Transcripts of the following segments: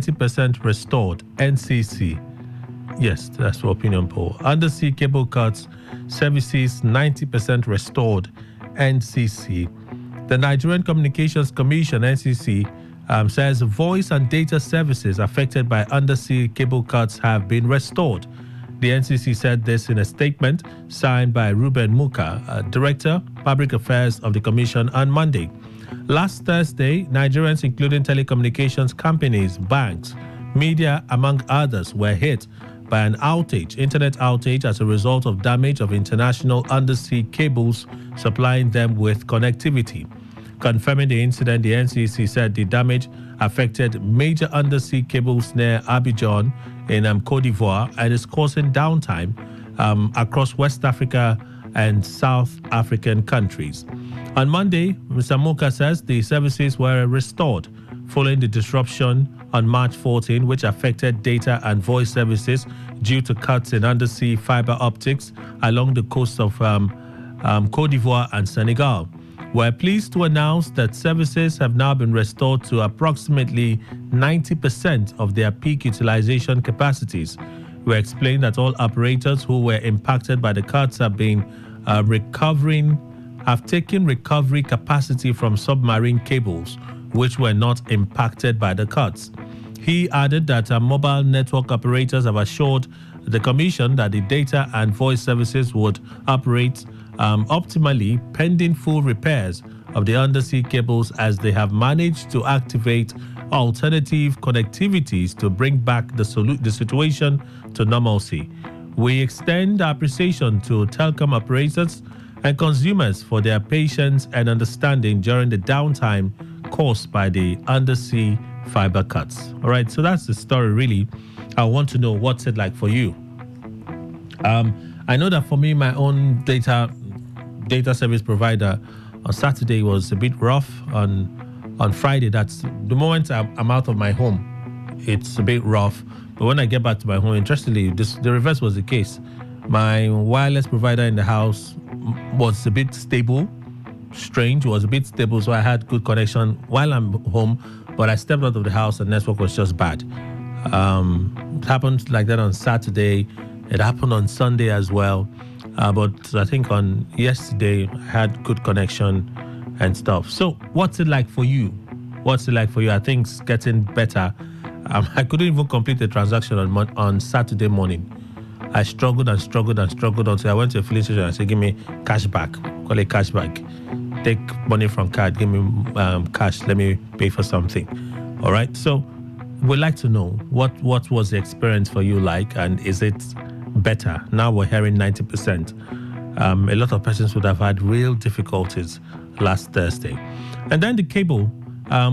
90% restored, NCC. Yes, that's the opinion poll. Undersea cable cuts, services 90% restored, NCC. The Nigerian Communications Commission, NCC, says voice and data services affected by undersea cable cuts have been restored. The NCC said this in a statement signed by Ruben Muka, Director, Public Affairs of the Commission, on Monday. Last Thursday, Nigerians, including telecommunications companies, banks, media, among others, were hit by an internet outage as a result of damage of international undersea cables supplying them with connectivity. Confirming the incident, the NCC said the damage affected major undersea cables near Abidjan in Côte d'Ivoire and is causing downtime across West Africa and South African countries. On Monday, Mr. Muka says the services were restored following the disruption on March 14, which affected data and voice services due to cuts in undersea fiber optics along the coast of Côte d'Ivoire and Senegal. We're pleased to announce that services have now been restored to approximately 90% of their peak utilization capacities. We explained that all operators who were impacted by the cuts have taken recovery capacity from submarine cables, which were not impacted by the cuts. He added that mobile network operators have assured the Commission that the data and voice services would operate optimally pending full repairs of the undersea cables, as they have managed to activate alternative connectivities to bring back the situation to normalcy. We extend our appreciation to telecom operators and consumers for their patience and understanding during the downtime caused by the undersea fiber cuts. All right, so that's the story, really. I want to know, what's it like for you? I know that for me, my own data service provider on Saturday was a bit rough. On Friday, that's the moment I'm out of my home, it's a bit rough. But when I get back to my home, interestingly, the reverse was the case. My wireless provider in the house was a bit stable. Strange, was a bit stable, so I had good connection while I'm home. But I stepped out of the house and network was just bad. It happened like that on Saturday. It happened on Sunday as well. But I think on yesterday, I had good connection and stuff. So what's it like for you? I think it's getting better. I couldn't even complete the transaction on Saturday morning. I struggled until I went to a filling station and said, give me cash back. Call it cash back. Take money from card, give me cash, let me pay for something. All right, so we'd like to know what was the experience for you like, and is it better? Now we're hearing 90%. A lot of persons would have had real difficulties last Thursday. And then the cable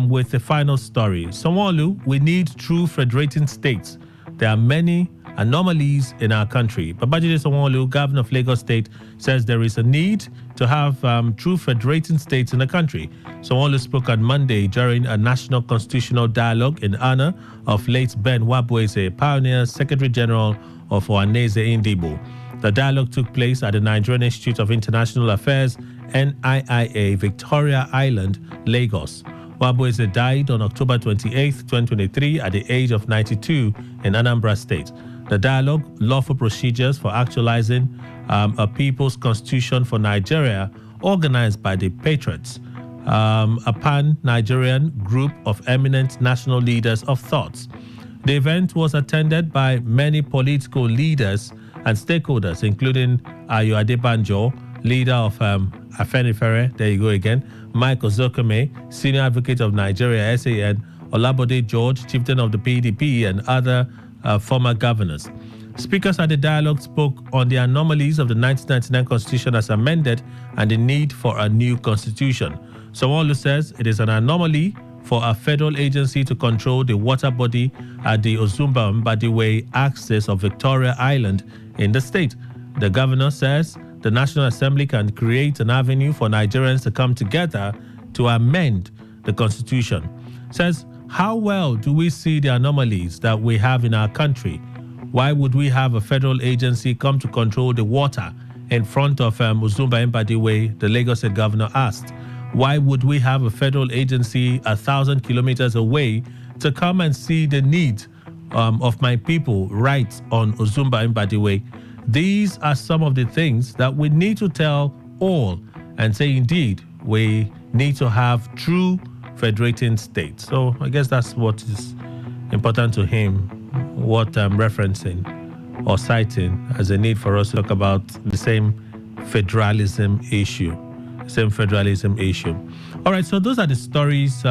with the final story. Sanwo-Olu, we need true federating states. There are many anomalies in our country. Babajide Sanwo-Olu, governor of Lagos State, says there is a need to have true federating states in the country. Sanwo-Olu spoke on Monday during a national constitutional dialogue in honor of late Ben Wabueze, pioneer Secretary General of Ohaneze Ndigbo. The dialogue took place at the Nigerian Institute of International Affairs, NIIA, Victoria Island, Lagos. Wabueze died on October 28, 2023, at the age of 92 in Anambra State. The dialogue, Lawful Procedures for Actualizing a People's Constitution for Nigeria, organized by the Patriots, a pan-Nigerian group of eminent national leaders of thoughts. The event was attended by many political leaders and stakeholders, including Ayo Adebanjo, leader of Afenifere, there you go again, Mike Ozokome, senior advocate of Nigeria, SAN, Olabode George, chieftain of the PDP, and other former governors. Speakers at the dialogue spoke on the anomalies of the 1999 Constitution as amended and the need for a new constitution. Sanwo-Olu says it is an anomaly for a federal agency to control the water body at the Ozumba-Mbadiwe axis of Victoria Island in the state. The governor says the National Assembly can create an avenue for Nigerians to come together to amend the Constitution. Says, how well do we see the anomalies that we have in our country? Why would we have a federal agency come to control the water in front of Ozumba-Mbadiwe, the Lagos State governor asked. Why would we have a federal agency 1,000 kilometers away to come and see the need of my people right on Ozumba Mbadiwe. These are some of the things that we need to tell all and say, indeed, we need to have true federating states. So I guess that's what is important to him, what I'm referencing or citing as a need for us to talk about the same federalism issue. All right, so those are the stories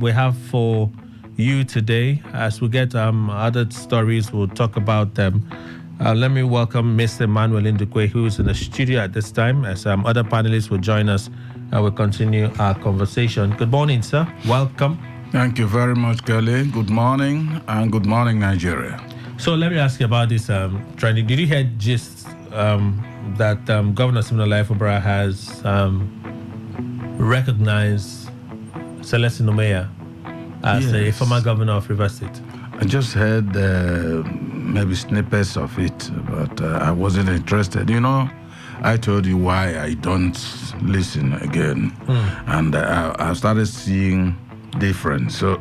we have for you today. As we get other stories, we'll talk about them. Let me welcome Mr. Emmanuel Ndukwe, who is in the studio at this time, as other panelists will join us and we'll continue our conversation. Good morning, sir. Welcome. Thank you very much, Kelly. Good morning, and good morning, Nigeria. So let me ask you about this trending. Did you hear gist that Governor Siminalayi Fubara has recognized Celestine Umeya as a former governor of Rivers State? I just heard maybe snippets of it, but I wasn't interested. You know, I told you why I don't listen again. And I started seeing difference. So,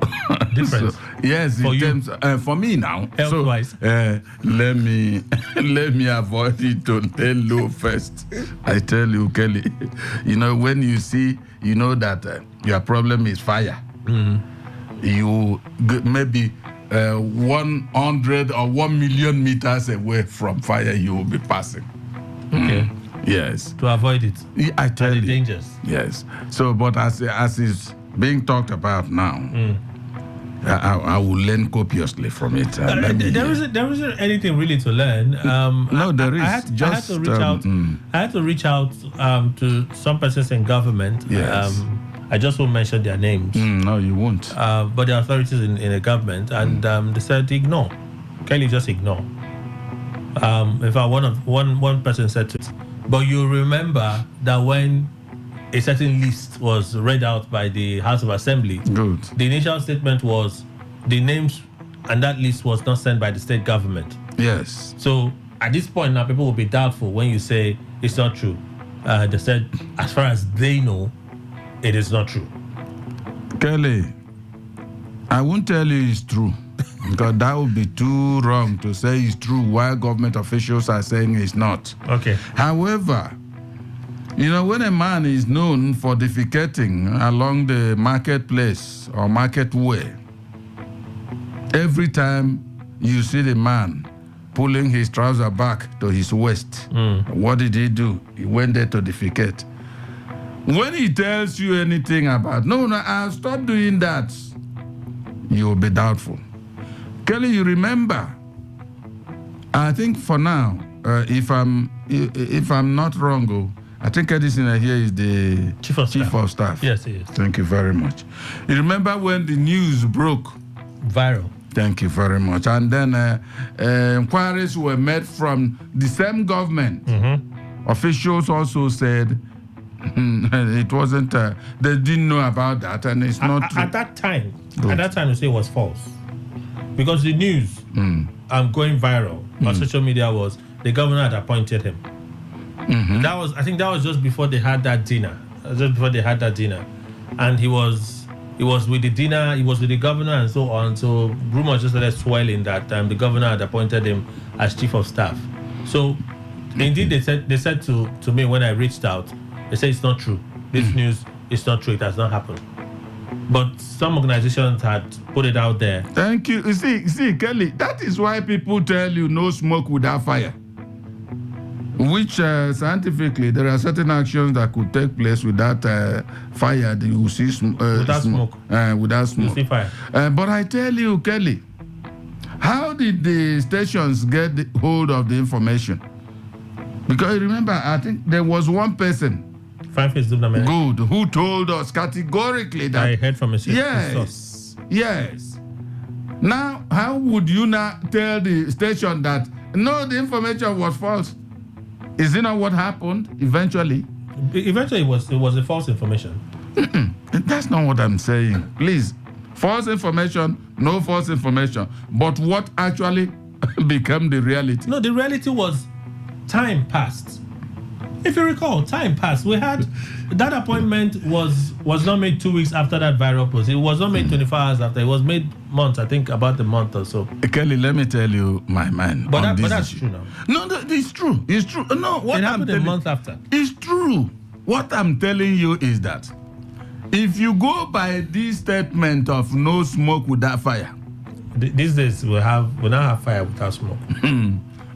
difference? So, yes, for in terms, for me now. Health-wise. So, let me avoid it to tell low first. I tell you, Kelly, you know, when you see, you know that your problem is fire. You maybe 100 or 1 million meters away from fire, you will be passing. Okay. Yes. To avoid it. I tell you. The dangers. Yes. So, but as it's being talked about now, I will learn copiously from it. There isn't anything really to learn. No, there is. I had to reach out to some persons in government. Yes. I just won't mention their names. No, you won't. But the authorities in the government, and they said ignore. Kelly, just ignore. In fact, one person said to it. But you remember that when a certain list was read out by the House of Assembly, good, the initial statement was the names and that list was not sent by the state government. Yes. So at this point now, people will be doubtful when you say it's not true. They said, as far as they know, it is not true. Kelly, I won't tell you it's true, because that would be too wrong to say it's true while government officials are saying it's not. Okay. However, you know, when a man is known for defecating along the marketplace or market way, every time you see the man pulling his trouser back to his waist, what did he do? He went there to defecate. When he tells you anything about, no, I'll stop doing that, you will be doubtful. Kelly, you remember, I think for now, if I'm not wrong, I think Edison here is the Chief of Staff. Yes, he is. Thank you very much. You remember when the news broke? Viral. Thank you very much. And then inquiries were made from the same government. Officials also said it wasn't, they didn't know about that, and it's not true. At that time, you say it was false. Because the news going viral on social media was the governor had appointed him. I think that was just before they had that dinner. And he was with the dinner, he was with the governor and so on. So rumors just started swirling that the governor had appointed him as chief of staff. So indeed they said to me when I reached out, they said it's not true. This news is not true, it has not happened. But some organizations had put it out there. Thank you. You see, Kelly, that is why people tell you no smoke without fire. Which scientifically, there are certain actions that could take place without fire. You will see without smoke. Without smoke. You see fire. But I tell you, Kelly, how did the stations get hold of the information? Because remember, I think there was one person, good, who told us categorically that I heard from a source. Yes. Now, how would you now tell the station that no, the information was false? Is it not what happened eventually? Eventually, it was a false information. That's not what I'm saying. Please, false information, no false information. But what actually became the reality? No, the reality was time passed. If you recall, time passed. We had that appointment was not made 2 weeks after that viral post. It was not made 24 hours after. It was made months, I think, about a month or so. Kelly, let me tell you my mind. But, on this that's issue. true now. No, it's true. It's true. No, what It I'm happened a month after. It's true. What I'm telling you is that if you go by this statement of no smoke without fire, These days we now have fire without smoke.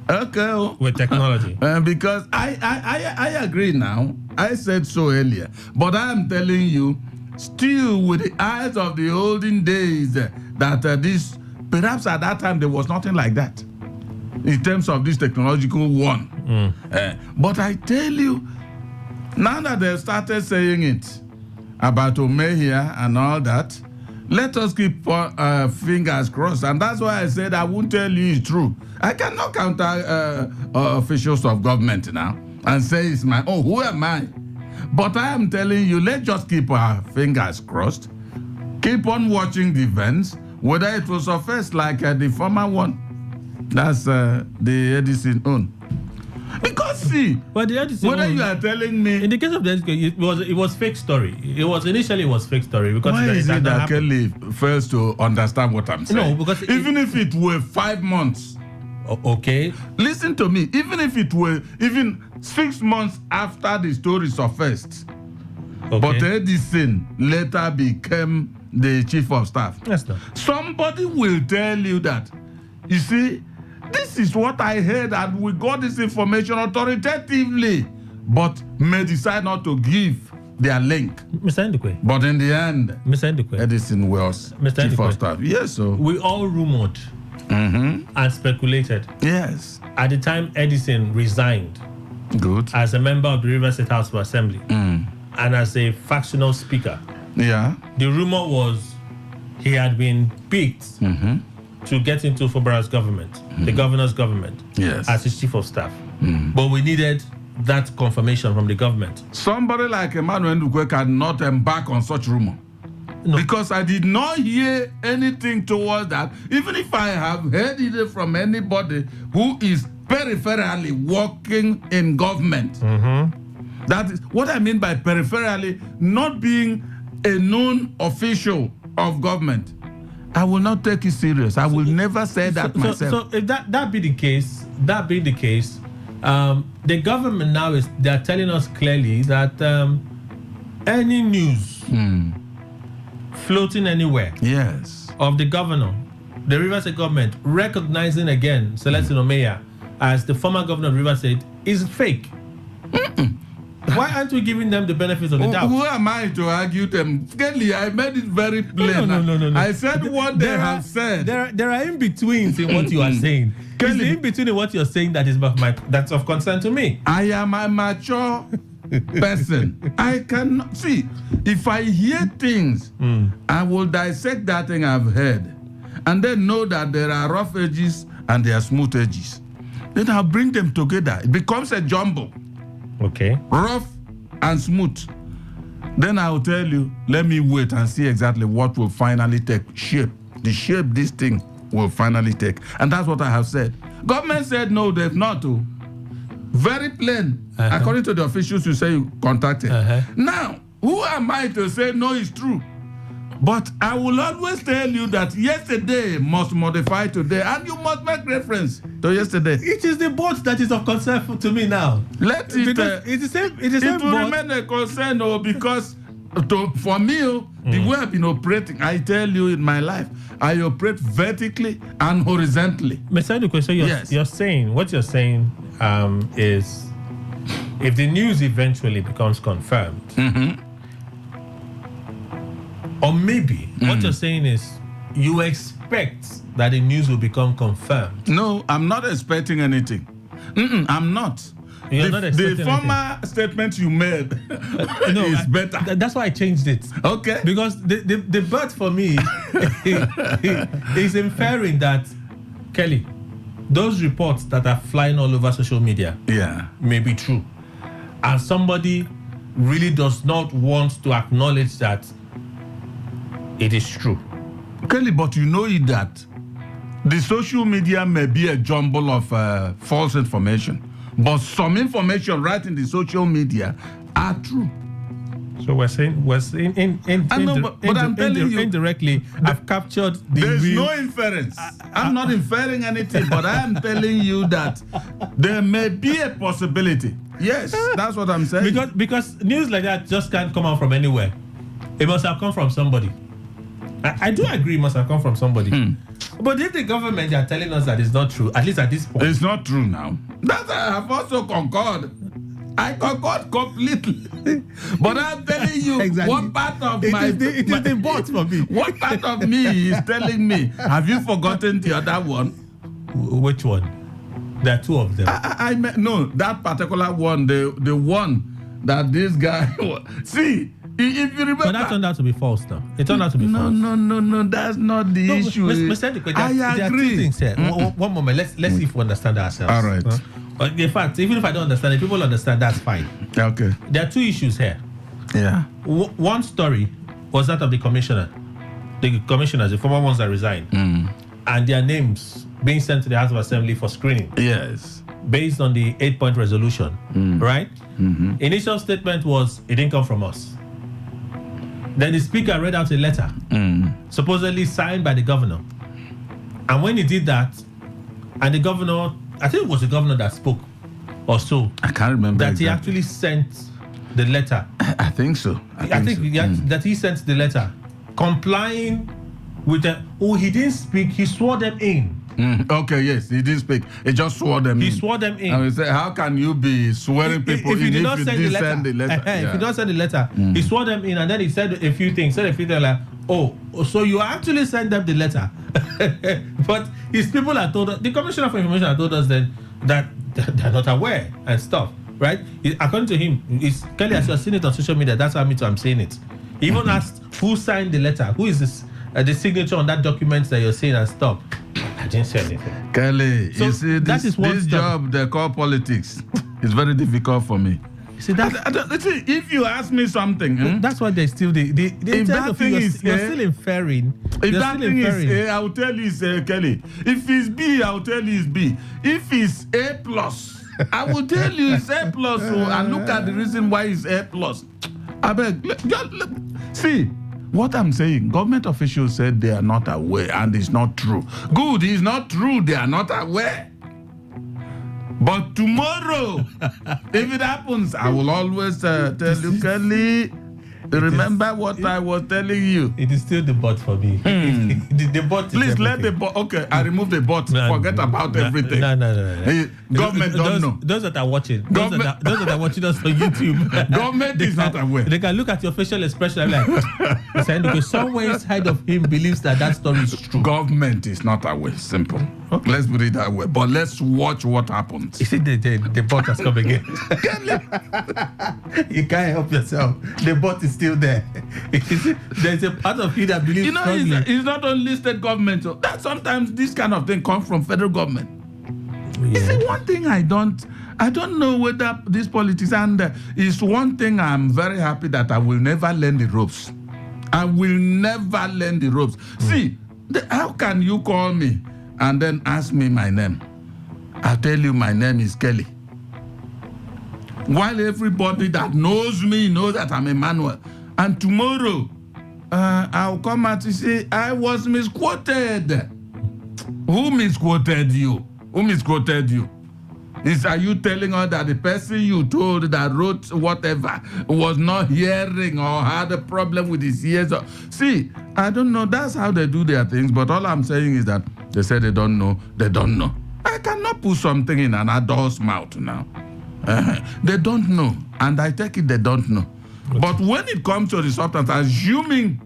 Okay. With technology. Because I agree now. I said so earlier. But I'm telling you, still with the eyes of the olden days, that this, perhaps at that time there was nothing like that in terms of this technological one. But I tell you, now that they've started saying it about Omehia and all that, let us keep fingers crossed. And that's why I said I won't tell you it's true. I cannot counter officials of government now and say it's my own. Who am I? But I am telling you, let's just keep our fingers crossed. Keep on watching the events, whether it will surface like the former one. That's the Edison own. Because see, but the Edison whether own, you are telling me in the case of the Edison, it was fake story. It was fake story because why is it that happened. Kelly fails to understand what I'm saying? No, because even if it were 5 months, okay. Listen to me. Even if it were even 6 months after the story surfaced, Okay. but Edison later became the chief of staff. Yes, no. Somebody will tell you that, you see, this is what I heard and we got this information authoritatively, but may decide not to give their link. Mr. Ndukwe. But in the end, Mr. Ndukwe. Edison was Mr. chief Ndukwe. of staff. Yes, so. We all rumored and speculated Yes. at the time Edison resigned Good. as a member of the Rivers State House of Assembly and as a factional speaker. Yeah. The rumor was he had been picked to get into Fubara's government, the governor's government, Yes. as his chief of staff. But we needed that confirmation from the government. Somebody like Emmanuel Ndukwe cannot embark on such rumor. No. Because I did not hear anything towards that. Even if I have heard it from anybody who is peripherally working in government. That is what I mean by peripherally, not being a known official of government. I will not take it serious. I will never say that myself. So if that be the case, the government now they're telling us clearly that any news floating anywhere Yes. of the governor, the Rivers State government recognizing again Celestine Omehia as the former governor of Rivers State is fake. Why aren't we giving them the benefits of the doubt? Who am I to argue them? Kelly, I made it very plain. No. I said what they have said. There are in-betweens in what you are saying. It's the in-between in what you're saying that's of concern to me. I am a mature person. I cannot see. If I hear things, I will dissect that thing I've heard, and then know that there are rough edges and there are smooth edges. Then I'll bring them together. It becomes a jumble. Okay. Rough and smooth. Then I'll tell you, let me wait and see exactly what will finally take shape. The shape this thing will finally take. And that's what I have said. Government said no, they've not to. Very plain, according to the officials you say you contacted. Now, who am I to say no, it's true? But I will always tell you that yesterday must modify today, and you must make reference to yesterday. It is the boat that is of concern to me now. Let it. It's the same. It will remain a concern, because for me, the way I've been operating, I tell you in my life, I operate vertically and horizontally. Mr. Ndukwe, so you're saying what you're saying is, if the news eventually becomes confirmed. Or maybe what you're saying is you expect that the news will become confirmed. No, I'm not expecting anything. I'm not. You're not expecting the former statement you made is better. That's why I changed it. Okay. Because the but for me is inferring that, Kelly, those reports that are flying all over social media may be true. And somebody really does not want to acknowledge that it is true. Kelly, but you know that the social media may be a jumble of false information. But some information right in the social media are true. So we're saying I'm telling you, indirectly, I've captured the there's real. No inference. I'm not inferring anything, but I am telling you that there may be a possibility. Yes, that's what I'm saying. Because news like that just can't come out from anywhere. It must have come from somebody. I do agree it must have come from somebody. But if the government are telling us that it's not true, at least at this point. It's not true now. That I have also concurred. I concord completely. But I'm telling you, exactly. What part of it is the bot for me. What part of me is telling me, have you forgotten the other one? Which one? There are two of them. No, that particular one, the one that this guy... See, if you remember... But that turned out to be false now. It turned out to be false. No, that's not the issue. I agree. There are two things here. One moment, let's see if we understand ourselves. All right. In fact, even if I don't understand it, people understand, that's fine. Okay. There are two issues here. Yeah. One story was that of the commissioner. The commissioners, the former ones that resigned. And their names being sent to the House of Assembly for screening. Yes. Based on the 8-point resolution. Right? Initial statement was, it didn't come from us. Then the speaker read out a letter, supposedly signed by the governor. And when he did that, and the governor, I think it was the governor that spoke, or so. I can't remember. That he actually sent the letter. I think so. I think that he sent the letter, complying with the. Oh, he didn't speak. He swore them in. Okay, yes, he didn't speak. He just swore them in. He swore them in. And we say, how can you be swearing people in if you did send the letter? If you don't send the letter, he swore them in, and then he said a few things. Like, oh, so you actually sent them the letter. But his people are told us, the Commissioner for Information had told us then that they're not aware and stuff, right? According to him, it's Kelly, as you have seen it on social media, that's how I'm saying it. He even asked who signed the letter, who is this, the signature on that document that you're saying and stuff. I didn't say anything. Kelly, so you see, this job they call politics is very difficult for me. See that? If you ask me something, that's why there's still the if that thing is you're still inferring. If that thing is A, I will tell you it's A, Kelly. If it's B, I will tell you it's B. If it's A plus, I will tell you it's A plus. And look at the reason why it's A plus. I beg, see. What I'm saying, government officials said they are not aware, and it's not true. Good, it's not true, they are not aware. But tomorrow, if it happens, I will always tell you, Kelly, remember what I was telling you. It is still the bot for me. The bot is Please everything. let the bot, okay, I remove the bot, forget about everything. No. Government don't know. Those that are watching, those that are watching us on YouTube. Government is not aware. They can look at your facial expression and like, because somewhere inside of him believes that story is true. Government is not aware, simple. Okay. Let's put it that way. But let's watch what happens. You see, the bot has come again. You can't help yourself. The bot is still there. There's a part of you that believes strongly. It's not only state government. So that sometimes this kind of thing comes from federal government. Yeah. You see, one thing I don't know whether this politics, and it's one thing I'm very happy that I will never learn the ropes. I will never learn the ropes. See, how can you call me and then ask me my name? I'll tell you my name is Kelly. While everybody that knows me knows that I'm Emmanuel. And tomorrow, I'll come out to say, I was misquoted. Who misquoted you? Who misquoted you? Are you telling her that the person you told that wrote whatever was not hearing or had a problem with his ears? See, I don't know. That's how they do their things. But all I'm saying is that they say they don't know. They don't know. I cannot put something in an adult's mouth now. They don't know. And I take it they don't know. But when it comes to the substance, assuming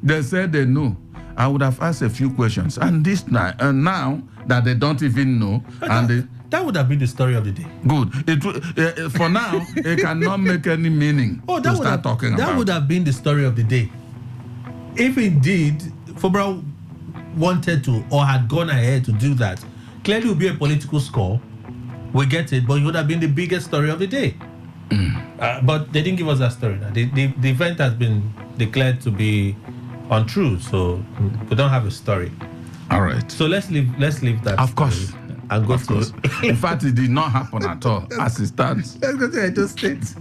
they said they know, I would have asked a few questions. And now that they don't even know, that would have been the story of the day. Good. For now, it cannot make any meaning to start talking about. That would have been the story of the day. If indeed Fobra wanted to or had gone ahead to do that, clearly it would be a political score. We get it, but it would have been the biggest story of the day. But they didn't give us that story. The event has been declared to be untrue, so we don't have a story. All right. So let's leave that. Of course. and go Of course. In fact, it did not happen at all as it stands. Let's go to Edo State.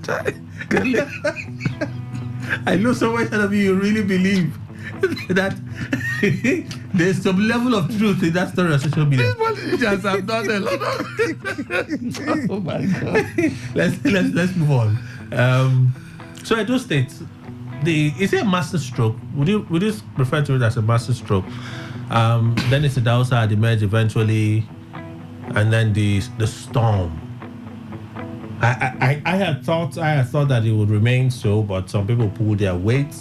I know so much of you really believe that there's some level of truth in that story on social media. These politicians have done a lot of. Oh my God. Let's move on. So Edo State, is it a master stroke? Would you refer to it as a master stroke? Then it's the Dausa had emerged eventually, and then the storm. I had thought that it would remain so, but some people pulled their weight,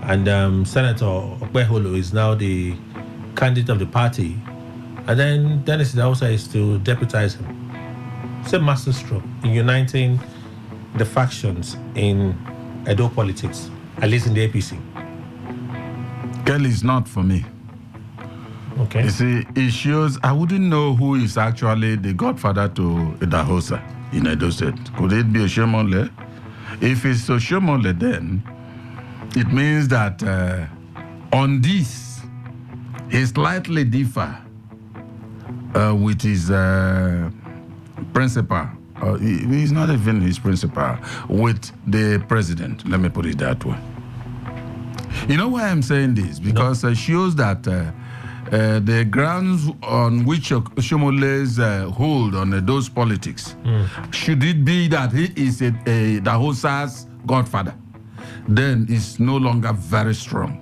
and Senator Okpeholo is now the candidate of the party, and then Dennis Dausa is to deputize him. It's a master stroke in uniting the factions in Edo politics, at least in the APC. Kelly is not for me. Okay. You see, it shows I wouldn't know who is actually the godfather to Idahosa in Edo State. Could it be Oshomole? If it's Oshomole, then it means that on this, he slightly differ with his principal. He's not even his principal, with the president. Let me put it that way. You know why I'm saying this? Because it shows that the grounds on which Oshomole's hold on those politics, should it be that he is Dahosa's godfather, then it's no longer very strong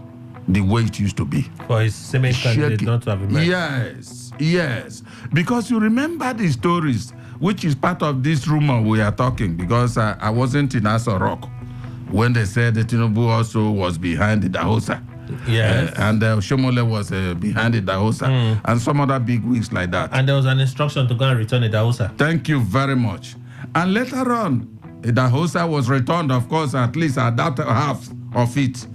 the way it used to be. For his same candidate not to have emerged. Yes. Because you remember the stories, which is part of this rumor we are talking, because I wasn't in Aso Rock when they said that Tinubu also was behind the Dahosa. Yes. And Shomole was behind the Dahosa, and some other big wigs like that. And there was an instruction to go and return the Dahosa. Thank you very much. And later on, the Dahosa was returned, of course, at least at that half of it.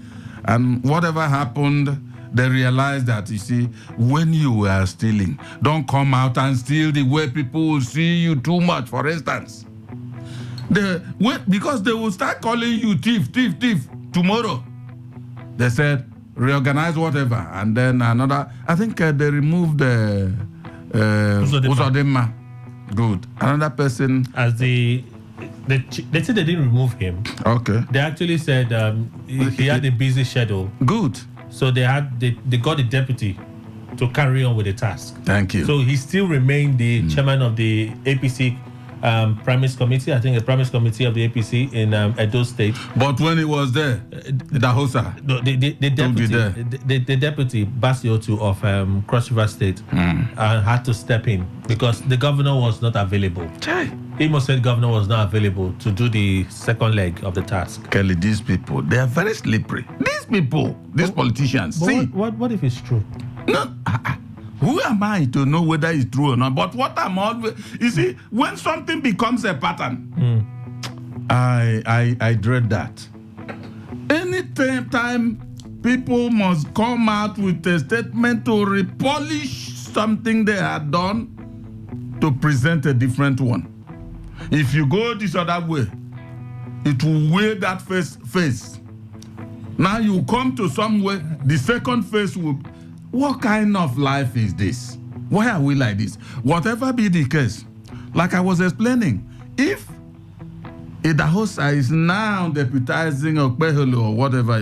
And whatever happened, they realized that, you see, when you are stealing, don't come out and steal the way people will see you too much, for instance. Because they will start calling you thief tomorrow. They said, reorganize whatever. And then another, I think they removed Uzodimma. Good. Another person. As they said they didn't remove him. Okay. They actually said he had a busy schedule. Good. So they got the deputy to carry on with the task. Thank you. So he still remained the chairman of the APC Primaries Committee, I think the Primaries Committee of the APC in Edo State. But when he was there, the Dahosa, the deputy Basiotu of Cross River State had to step in because the governor was not available. Imo State governor was not available to do the second leg of the task. Kelly, these people, they are very slippery. These politicians. See, what if it's true? No. Who am I to know whether it's true or not? But what I'm always, you see, when something becomes a pattern, I dread that. Anytime people must come out with a statement to repolish something they had done to present a different one. If you go this other way, it will wear that face. Now you come to somewhere, the second face will. What kind of life is this? Why are we like this? Whatever be the case, like I was explaining, if Idahosa is now deputizing Okpeholo or whatever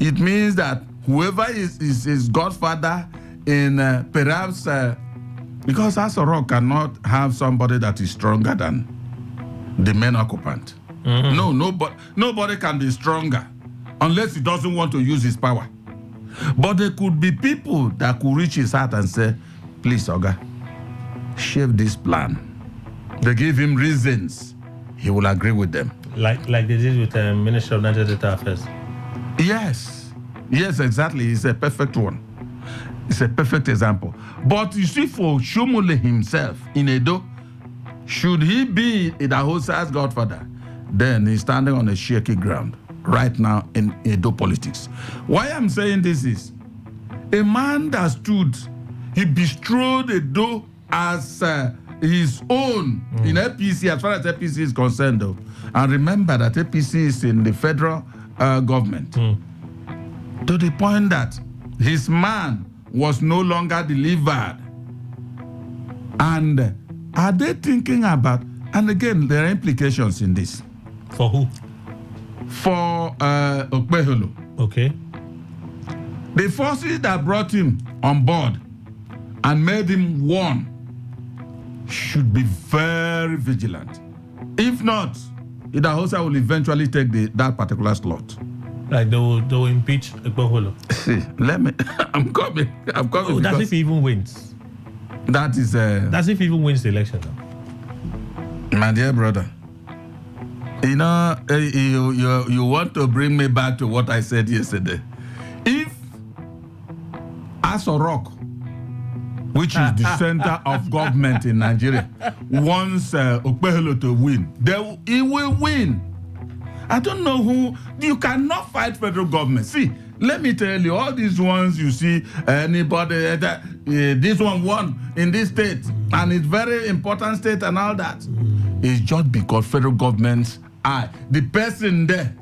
it means that whoever is his godfather in perhaps because Aso Rock cannot have somebody that is stronger than the main occupant. No, nobody can be stronger unless he doesn't want to use his power. But there could be people that could reach his heart and say, please, Oga, shape this plan. They give him reasons. He will agree with them. Like they did with the Minister of Natural Data Affairs. Yes, exactly. It's a perfect one. It's a perfect example. But you see, for Shomole himself in Edo, should he be Idahosa's godfather, then he's standing on a shaky ground right now in Edo politics. Why I'm saying this is, a man that stood, he bestrode Edo as his own in APC, as far as APC is concerned, though. And remember that APC is in the federal government. To the point that his man was no longer delivered. And are they thinking about, and again, there are implications in this. For who? For Okpeholo. Okay. The forces that brought him on board and made him one should be very vigilant. If not, Idahosa will eventually take that particular slot. Like they will impeach Okpeholo. See, I'm coming. Oh, that's if he even wins. That is That's if he even wins the election. My dear brother, you know, you want to bring me back to what I said yesterday. If Aso Rock, which is the center of government in Nigeria, wants Okpeholo to win, he will win. I don't know who. You cannot fight federal government. See, let me tell you, all these ones you see, anybody, this one won in this state, and it's very important state and all that. It's just because federal government's eye, the person there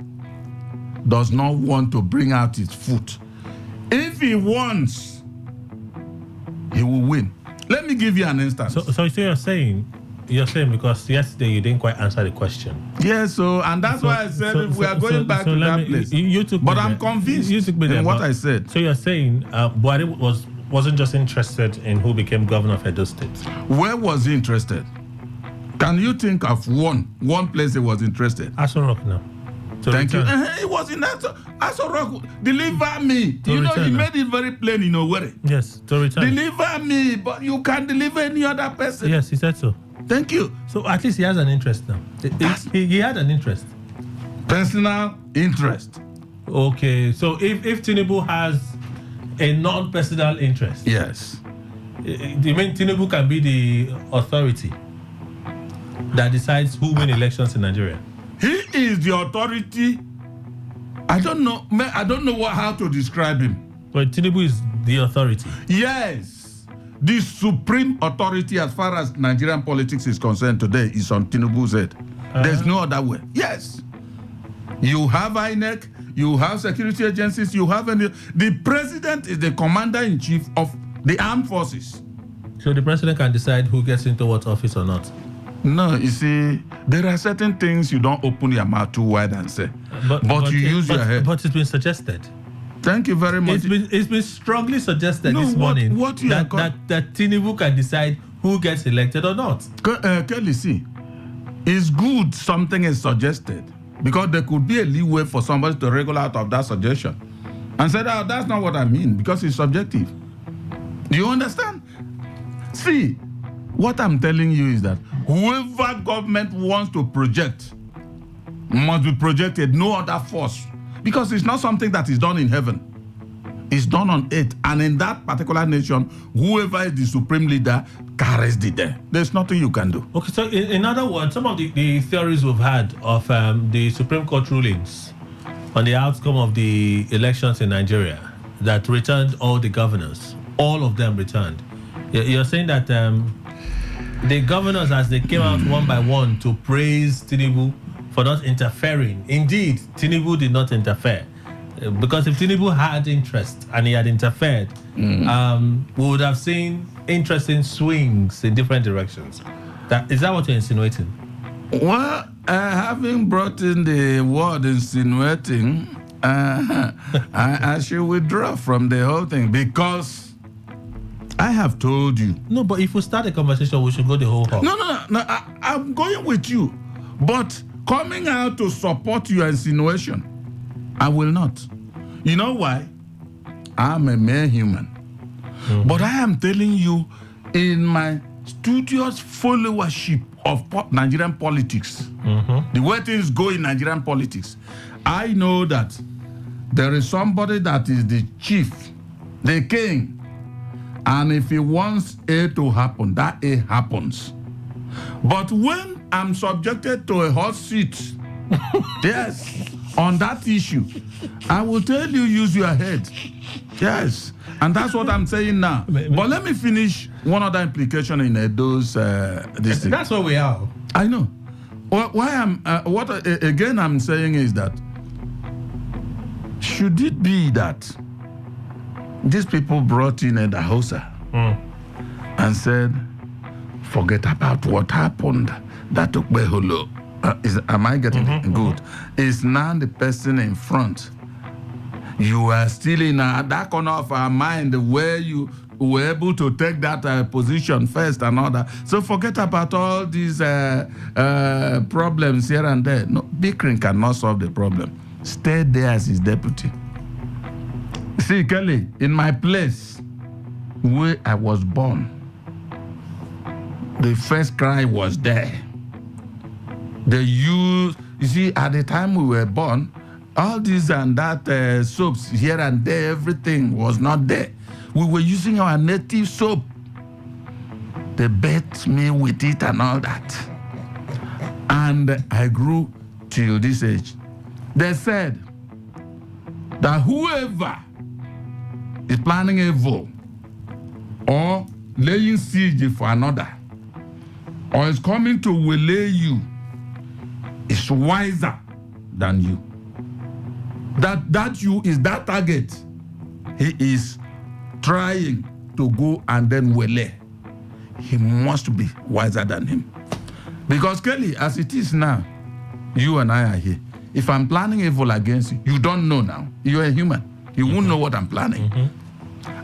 does not want to bring out his foot. If he wants, he will win. Let me give you an instance. So you're saying because yesterday you didn't quite answer the question. Yes, and that's why I said we are going back to that place. But I'm convinced in what I said. So you're saying Buhari wasn't just interested in who became governor of Edo State. Where was he interested? Can you think of one place he was interested? Aso Rock now. Thank you. He was in Aso Rock. Deliver me. He made it very plain in Owerri. Yes, to return. Deliver me, but you can't deliver any other person. Yes, he said so. Thank you. So at least he has an interest now. He had an interest. Personal interest. Okay, so if Tinubu has a non-personal interest. Yes. You mean Tinubu can be the authority that decides who win elections in Nigeria? He is the authority. I don't know how to describe him. But Tinubu is the authority. Yes. The supreme authority as far as Nigerian politics is concerned today is on Tinubu's head. There's no other way. Yes. You have INEC, you have security agencies, the president is the commander-in-chief of the armed forces. So the president can decide who gets into what office or not? No, you see, there are certain things you don't open your mouth too wide and say. But you use your head. But it's been suggested. Thank you very much. It's been strongly suggested this morning that Tinubu can decide who gets elected or not. Kelly, see, it's good something is suggested because there could be a leeway for somebody to wriggle out of that suggestion and say, oh, that's not what I mean because it's subjective. Do you understand? See, what I'm telling you is that whoever government wants to project must be projected, no other force. Because it's not something that is done in heaven. It's done on earth. And in that particular nation, whoever is the supreme leader carries the day. There's nothing you can do. Okay, so in other words, some of the theories we've had of the Supreme Court rulings on the outcome of the elections in Nigeria that returned all the governors, all of them returned. You're saying that the governors, as they came out one by one to praise Tinubu for not interfering. Indeed, Tinubu did not interfere. Because if Tinubu had interest and he had interfered, we would have seen interesting swings in different directions. Is that what you're insinuating? Well, having brought in the word insinuating, I should withdraw from the whole thing because I have told you. No, but if we start a conversation, we should go the whole hog. No, I'm going with you. But coming out to support your insinuation, I will not. You know why? I'm a mere human. Mm-hmm. But I am telling you, in my studious followership of Nigerian politics, the way things go in Nigerian politics, I know that there is somebody that is the chief, the king, and if he wants A to happen, that A happens. But when I'm subjected to a hot seat, yes, on that issue, I will tell you, use your head. Yes, and that's what I'm saying now. But let me finish one other implication in those this thing. That's where we are. I know. What again I'm saying is that should it be that these people brought in a Dahosa and said, forget about what happened. That Okpeholo, am I getting it? Good. Is now the person in front. You are still in that corner of our mind where you were able to take that position first and all that. So forget about all these problems here and there. No, bickering cannot solve the problem. Stay there as his deputy. See, Kelly, in my place where I was born, the first cry was there. You see, at the time we were born, all this and that soaps here and there, everything was not there. We were using our native soap. They bet me with it and all that. And I grew till this age. They said that whoever is planning evil or laying siege for another or is coming to waylay you is wiser than you. That you is that target. He is trying to go and then waylay. He must be wiser than him. Because Kelly, as it is now, you and I are here. If I'm planning evil against you, you don't know now. You're a human. You won't know what I'm planning.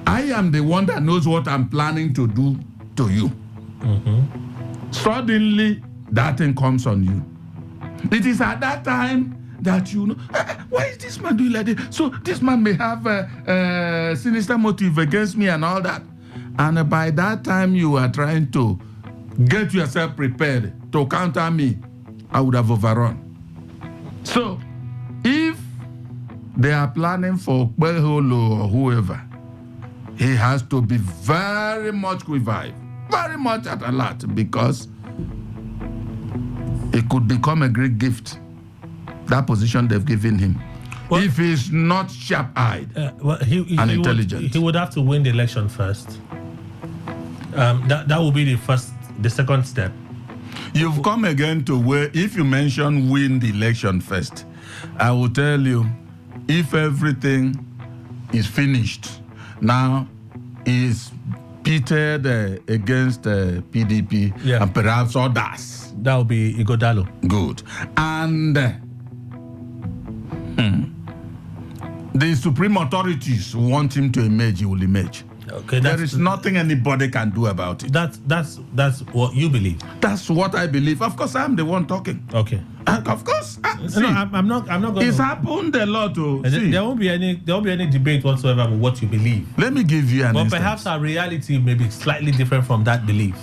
I am the one that knows what I'm planning to do to you. Suddenly, that thing comes on you. It is at that time that you know, why is this man doing like this? So this man may have a sinister motive against me and all that. And by that time you are trying to get yourself prepared to counter me, I would have overrun. So if they are planning for Kweholo or whoever, he has to be very much revived, very much at alert, because it could become a great gift, that position they've given him. Well, if he's not sharp-eyed and intelligent. He would have to win the election first. That will be the second step. You've come again to where, if you mention win the election first, I will tell you, if everything is finished, now is pitted against PDP and perhaps others. That will be Igodalo. Good. And the supreme authorities want him to emerge, he will emerge. Okay, there is nothing anybody can do about it. That's what you believe. That's what I believe. Of course, I'm the one talking. Okay. Of course. See, no, I'm not going. It's happened a lot. There won't be any debate whatsoever about what you believe. Let me give you an instance. But perhaps our reality may be slightly different from that belief.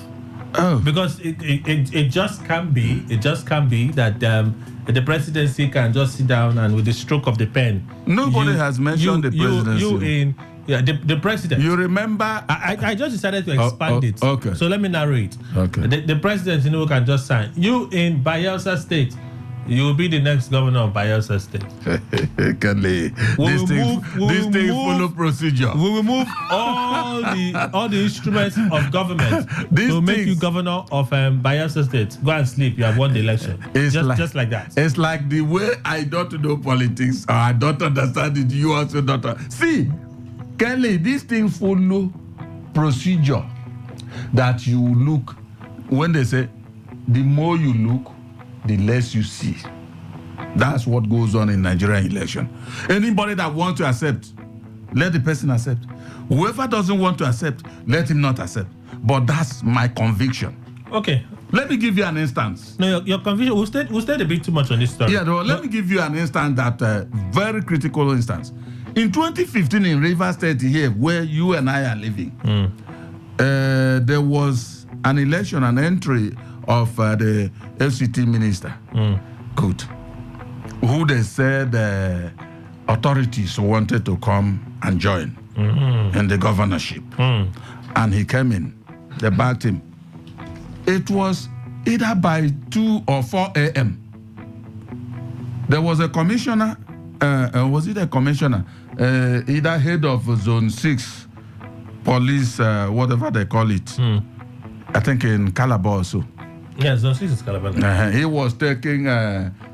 Oh. Because it just can't be. It just can't be that the presidency can just sit down and with the stroke of the pen. Nobody has mentioned the presidency. The president. You remember? I just decided to expand it. Okay. So let me narrow it. Okay. The president, can just sign. You in Bayelsa State, you will be the next governor of Bayelsa State. This thing follow procedure. We will move all the instruments of government to make you governor of Bayelsa State. Go and sleep. You have won the election. Just like that. It's like the way I don't know politics, or I don't understand it. You also don't. See, Kelly, this thing follow procedure that you look. When they say, the more you look, the less you see. That's what goes on in Nigerian election. Anybody that wants to accept, let the person accept. Whoever doesn't want to accept, let him not accept. But that's my conviction. Okay. Let me give you an instance. No, your conviction, we'll stay a bit too much on this story. Yeah, let me give you an instance, that very critical instance. In 2015 in Rivers State here, where you and I are living, there was an election, an entry of the FCT minister. Good. Who they said authorities wanted to come and join in the governorship. And he came in. They backed him. It was either by 2 or 4 a.m. There was a commissioner, was it a commissioner? Either head of Zone 6 police, whatever they call it. I think in Calabar also. Yeah, Zone 6 is Calabar. He was taking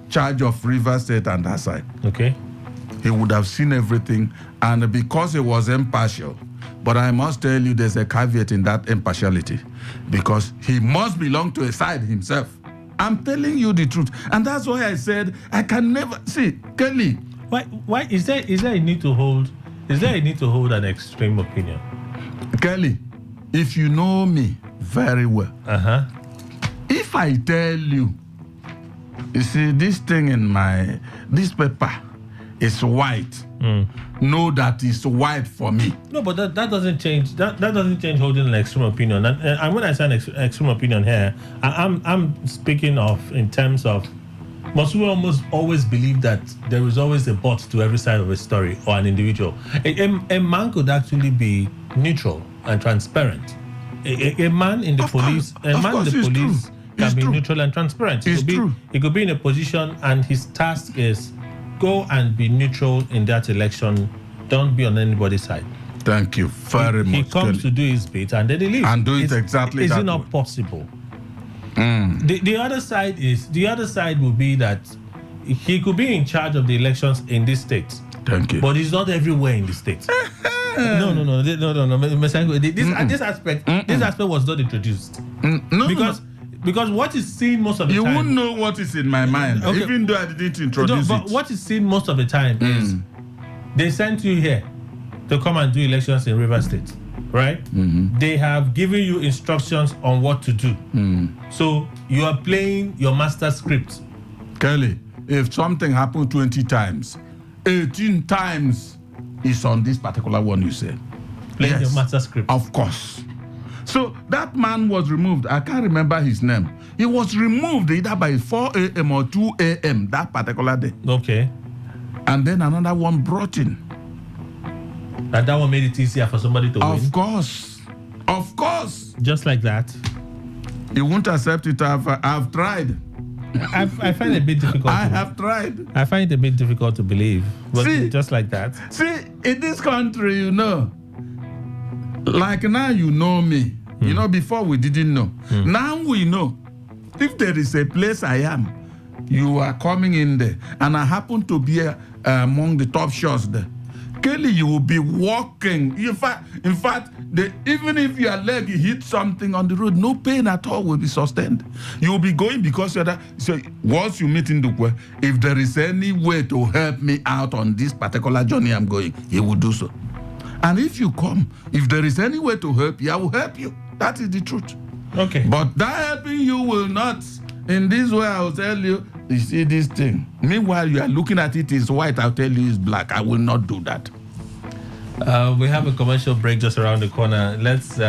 charge of River State and that side. Okay. He would have seen everything. And because he was impartial, But I must tell you, there's a caveat in that impartiality, because he must belong to a side himself. I'm telling you the truth. And that's why I said I can never see Kelly. Why is there a need to hold an extreme opinion? Kelly, if you know me very well, if I tell you, you see, this thing in this paper is white. Know that it's white for me. No, but that doesn't change. That doesn't change holding an extreme opinion. And when I say an extreme opinion here, I'm speaking of in terms of, must we almost always believe that there is always a but to every side of a story or an individual? A man could actually be neutral and transparent. A man in the police, can be neutral and transparent. He could be in a position, and his task is go and be neutral in that election. Don't be on anybody's side. Thank you very much. He comes to do his bit and then he leaves. And do it exactly that way. Is it not possible? The other side will be that he could be in charge of the elections in this state. Thank you. But he's not everywhere in the state. No. This aspect was not introduced. Because what is seen most of the time... You won't know what is in my mind, even though I didn't introduce it. But what is seen most of the time is they sent you here to come and do elections in Rivers State, right? They have given you instructions on what to do. So you are playing your master script. Kelly, if something happened 20 times, 18 times is on this particular one you said. Playing your master script. Of course. So that man was removed. I can't remember his name. He was removed either by 4 a.m. or 2 a.m. that particular day. Okay. And then another one brought in. And that one made it easier for somebody to win? Of course. Of course. Just like that? You won't accept it. I've tried. I find it a bit difficult. I have tried. I find it a bit difficult to believe. But just like that. See, in this country, you know, like now you know me. You know, before we didn't know. Now we know. If there is a place I am, you are coming in there, and I happen to be among the top shots there. Kelly, you will be walking. In fact, even if your leg hits something on the road, no pain at all will be sustained. You will be going because you're so once you meet in Dukwe, if there is any way to help me out on this particular journey I'm going, he will do so. And if you come, if there is any way to help you, I will help you. That is the truth. Okay. But that helping you will not. In this way, I will tell you, you see this thing. Meanwhile, you are looking at it is white, I'll tell you it's black. I will not do that. We have a commercial break just around the corner. Let's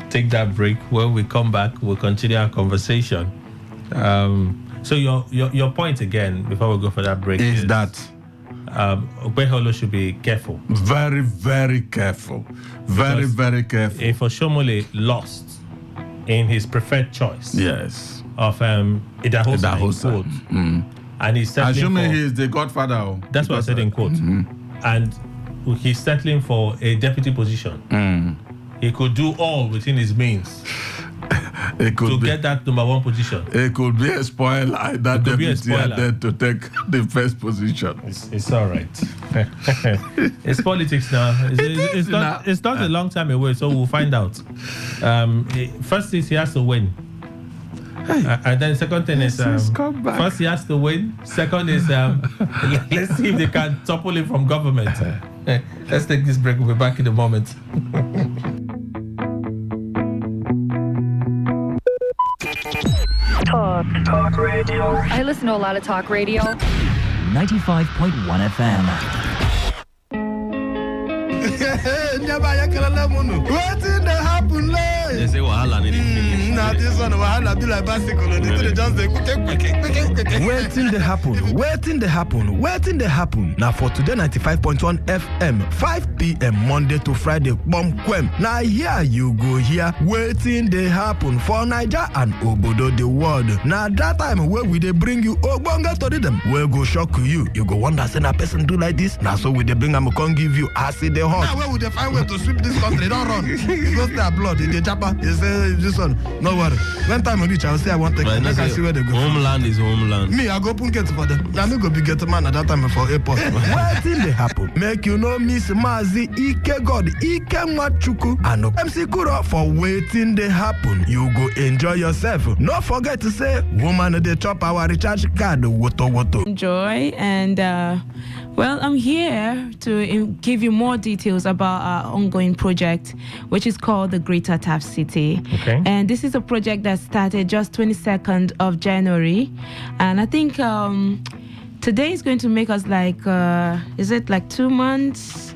take that break. When we come back, we'll continue our conversation. So your point again, before we go for that break, is that Okweholo should be careful. Very, very careful. Very, very careful. If Oshomole lost in his preferred choice of Idahosa, and he's settling assuming he is the godfather. That's what I said in quote. And he's settling for a deputy position. He could do all within his means to get that number one position. It could be a spoiler, that deputy and then to take the first position. It's all right. It's politics now. It's not a long time away, so we'll find out. First is he has to win. And then second thing is first he has to win. Second is let's see if they can topple him from government. Let's take this break. We'll be back in a moment. Talk radio. I listen to a lot of talk radio. 95.1 FM. What's in the happen, They say wahala now this one wahala be like bicycle. They just waiting the happen. Now for today 95.1 FM, 5 p.m. Monday to Friday, bomb quem. Now here you go here, waiting the happen for Niger and Obodo the world. Now that time where we they bring you Ogbonga to them, we'll go shock you. You go wonder say a person do like this. Now so we they bring them can give you acid the hot. Now where would they find way to sweep this country? Don't run. Because their blood in the chopper. They say this one. No worry. When time I reach, I'll say I want to take them. I see where they go. Homeland is homeland. Me, I go open gate for them. I no go be get man at that time for airport. Wetin dey happen? Make you no miss Mazi Ike God, Ike Machuku, and MC Kuro for Wetin dey happen. You go enjoy yourself. No forget to say, woman dey chop our recharge card. Woto. Enjoy and well, I'm here to give you more details about our ongoing project, which is called the Greater Taft City. Okay. And this is a project that started just 22nd of January. And I think today is going to make us like, is it like 2 months?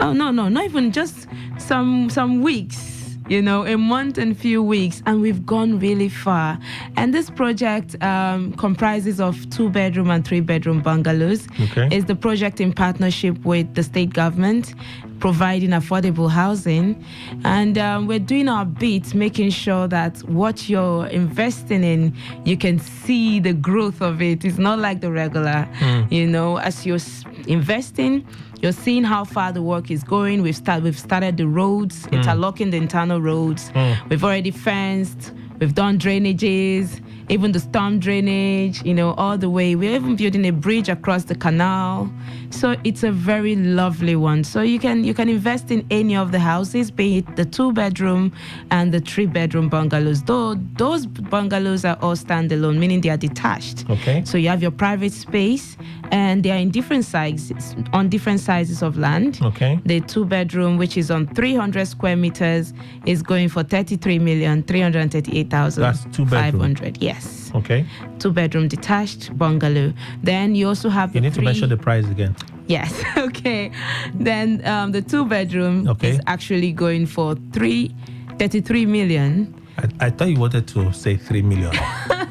Oh, no, not even just some weeks. You know, a month and few weeks, and we've gone really far. And this project comprises of 2-bedroom and 3-bedroom bungalows. Okay. It's the project in partnership with the state government, providing affordable housing. And we're doing our bit, making sure that what you're investing in, you can see the growth of it. It's not like the regular, you know, as you're investing, you're seeing how far the work is going. We've started the roads, interlocking the internal roads. We've already fenced. We've done drainages, even the storm drainage, you know, all the way. We're even building a bridge across the canal. So it's a very lovely one. So you can invest in any of the houses, be it the 2-bedroom and the 3-bedroom bungalows. Though those bungalows are all standalone, meaning they are detached. Okay. So you have your private space, and they are in different sizes, on different sizes of land. Okay. The 2-bedroom, which is on 300 square meters, is going for 33,338,500. That's 2-bedroom. Yes. Okay. 2-bedroom detached bungalow. Then you also have You need to mention the price again. Yes. Okay. Then the 2-bedroom is actually going for 33 million. I thought you wanted to say 3 million.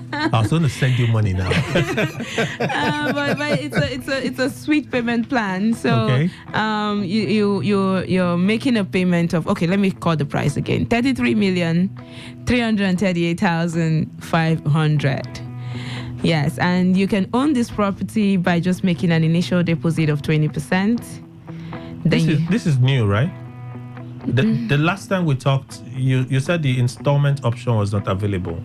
I was going to send you money now. But it's a sweet payment plan. So you're making a payment of, okay, let me call the price again. 33,338,500. Yes, and you can own this property by just making an initial deposit of 20%. This is new, right? The last time we talked, you said the installment option was not available.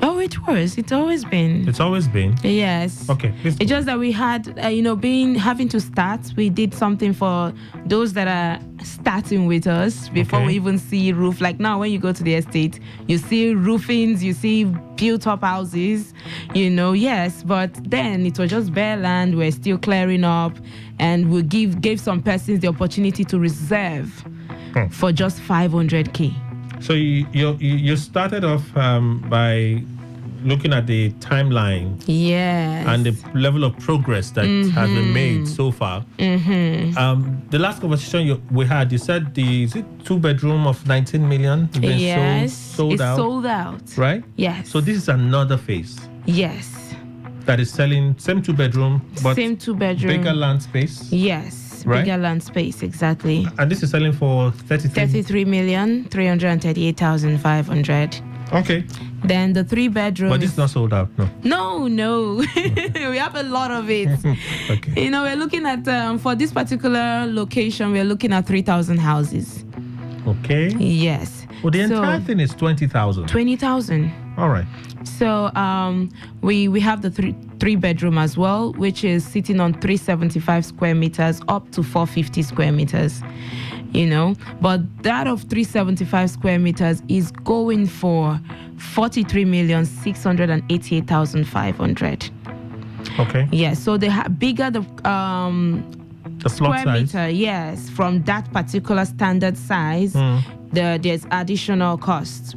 Oh, it was. It's always been. It's always been? Yes. Okay. It's just that we had, having to start. We did something for those that are starting with us before we even see roof. Like now, when you go to the estate, you see roofings, you see built-up houses, yes. But then it was just bare land. We're still clearing up, and we gave some persons the opportunity to reserve for just 500K. So you started off by looking at the timeline, and the level of progress that has been made so far. The last conversation we had, you said is it 2-bedroom of 19 million? Yes, sold out. Sold out. Right? Yes. So this is another phase. Yes. That is selling same 2-bedroom, but same 2-bedroom, bigger land space. Yes. Right? Bigger land space, exactly. And this is selling for 33,338,500. Okay. Then the 3-bedroom. But this is not sold out, no. No. We have a lot of it. Okay. We're looking at for this particular location, we're looking at 3,000 houses. Okay. Yes. Well, the entire thing is 20,000. 20,000. All right. So we have the 3-bedroom as well, which is sitting on 375 square meters up to 450 square meters. But that of 375 square meters is going for 43,688,500. Okay. Yes. So the bigger the square size meter, yes, from that particular standard size, there's additional cost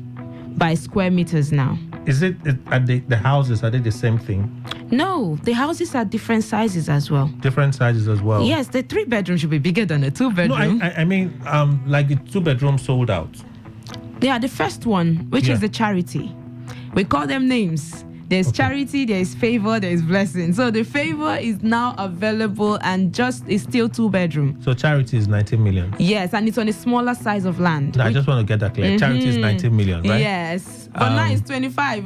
by square meters now. Is it the houses, are they the same thing? No, the houses are different sizes as well. Different sizes as well? Yes, the 3-bedroom should be bigger than the 2-bedroom. No, I mean, like the 2-bedroom sold out. Yeah, the first one, which is the charity. We call them names. There's charity, there's favor, there's blessing. So the favor is now available and is still 2-bedroom. So charity is 19 million? Yes, and it's on a smaller size of land. No, I just want to get that clear. Charity is 19 million, right? Yes, but now it's 25.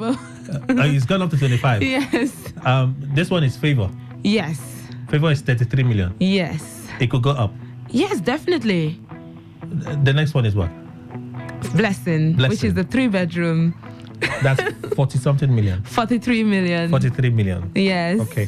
It's gone up to 25? Yes. This one is favor? Yes. Favor is 33 million? Yes. It could go up? Yes, definitely. The next one is what? Blessing, which is the 3-bedroom. That's 40 something million. 43 million. 43 million. Yes. Okay.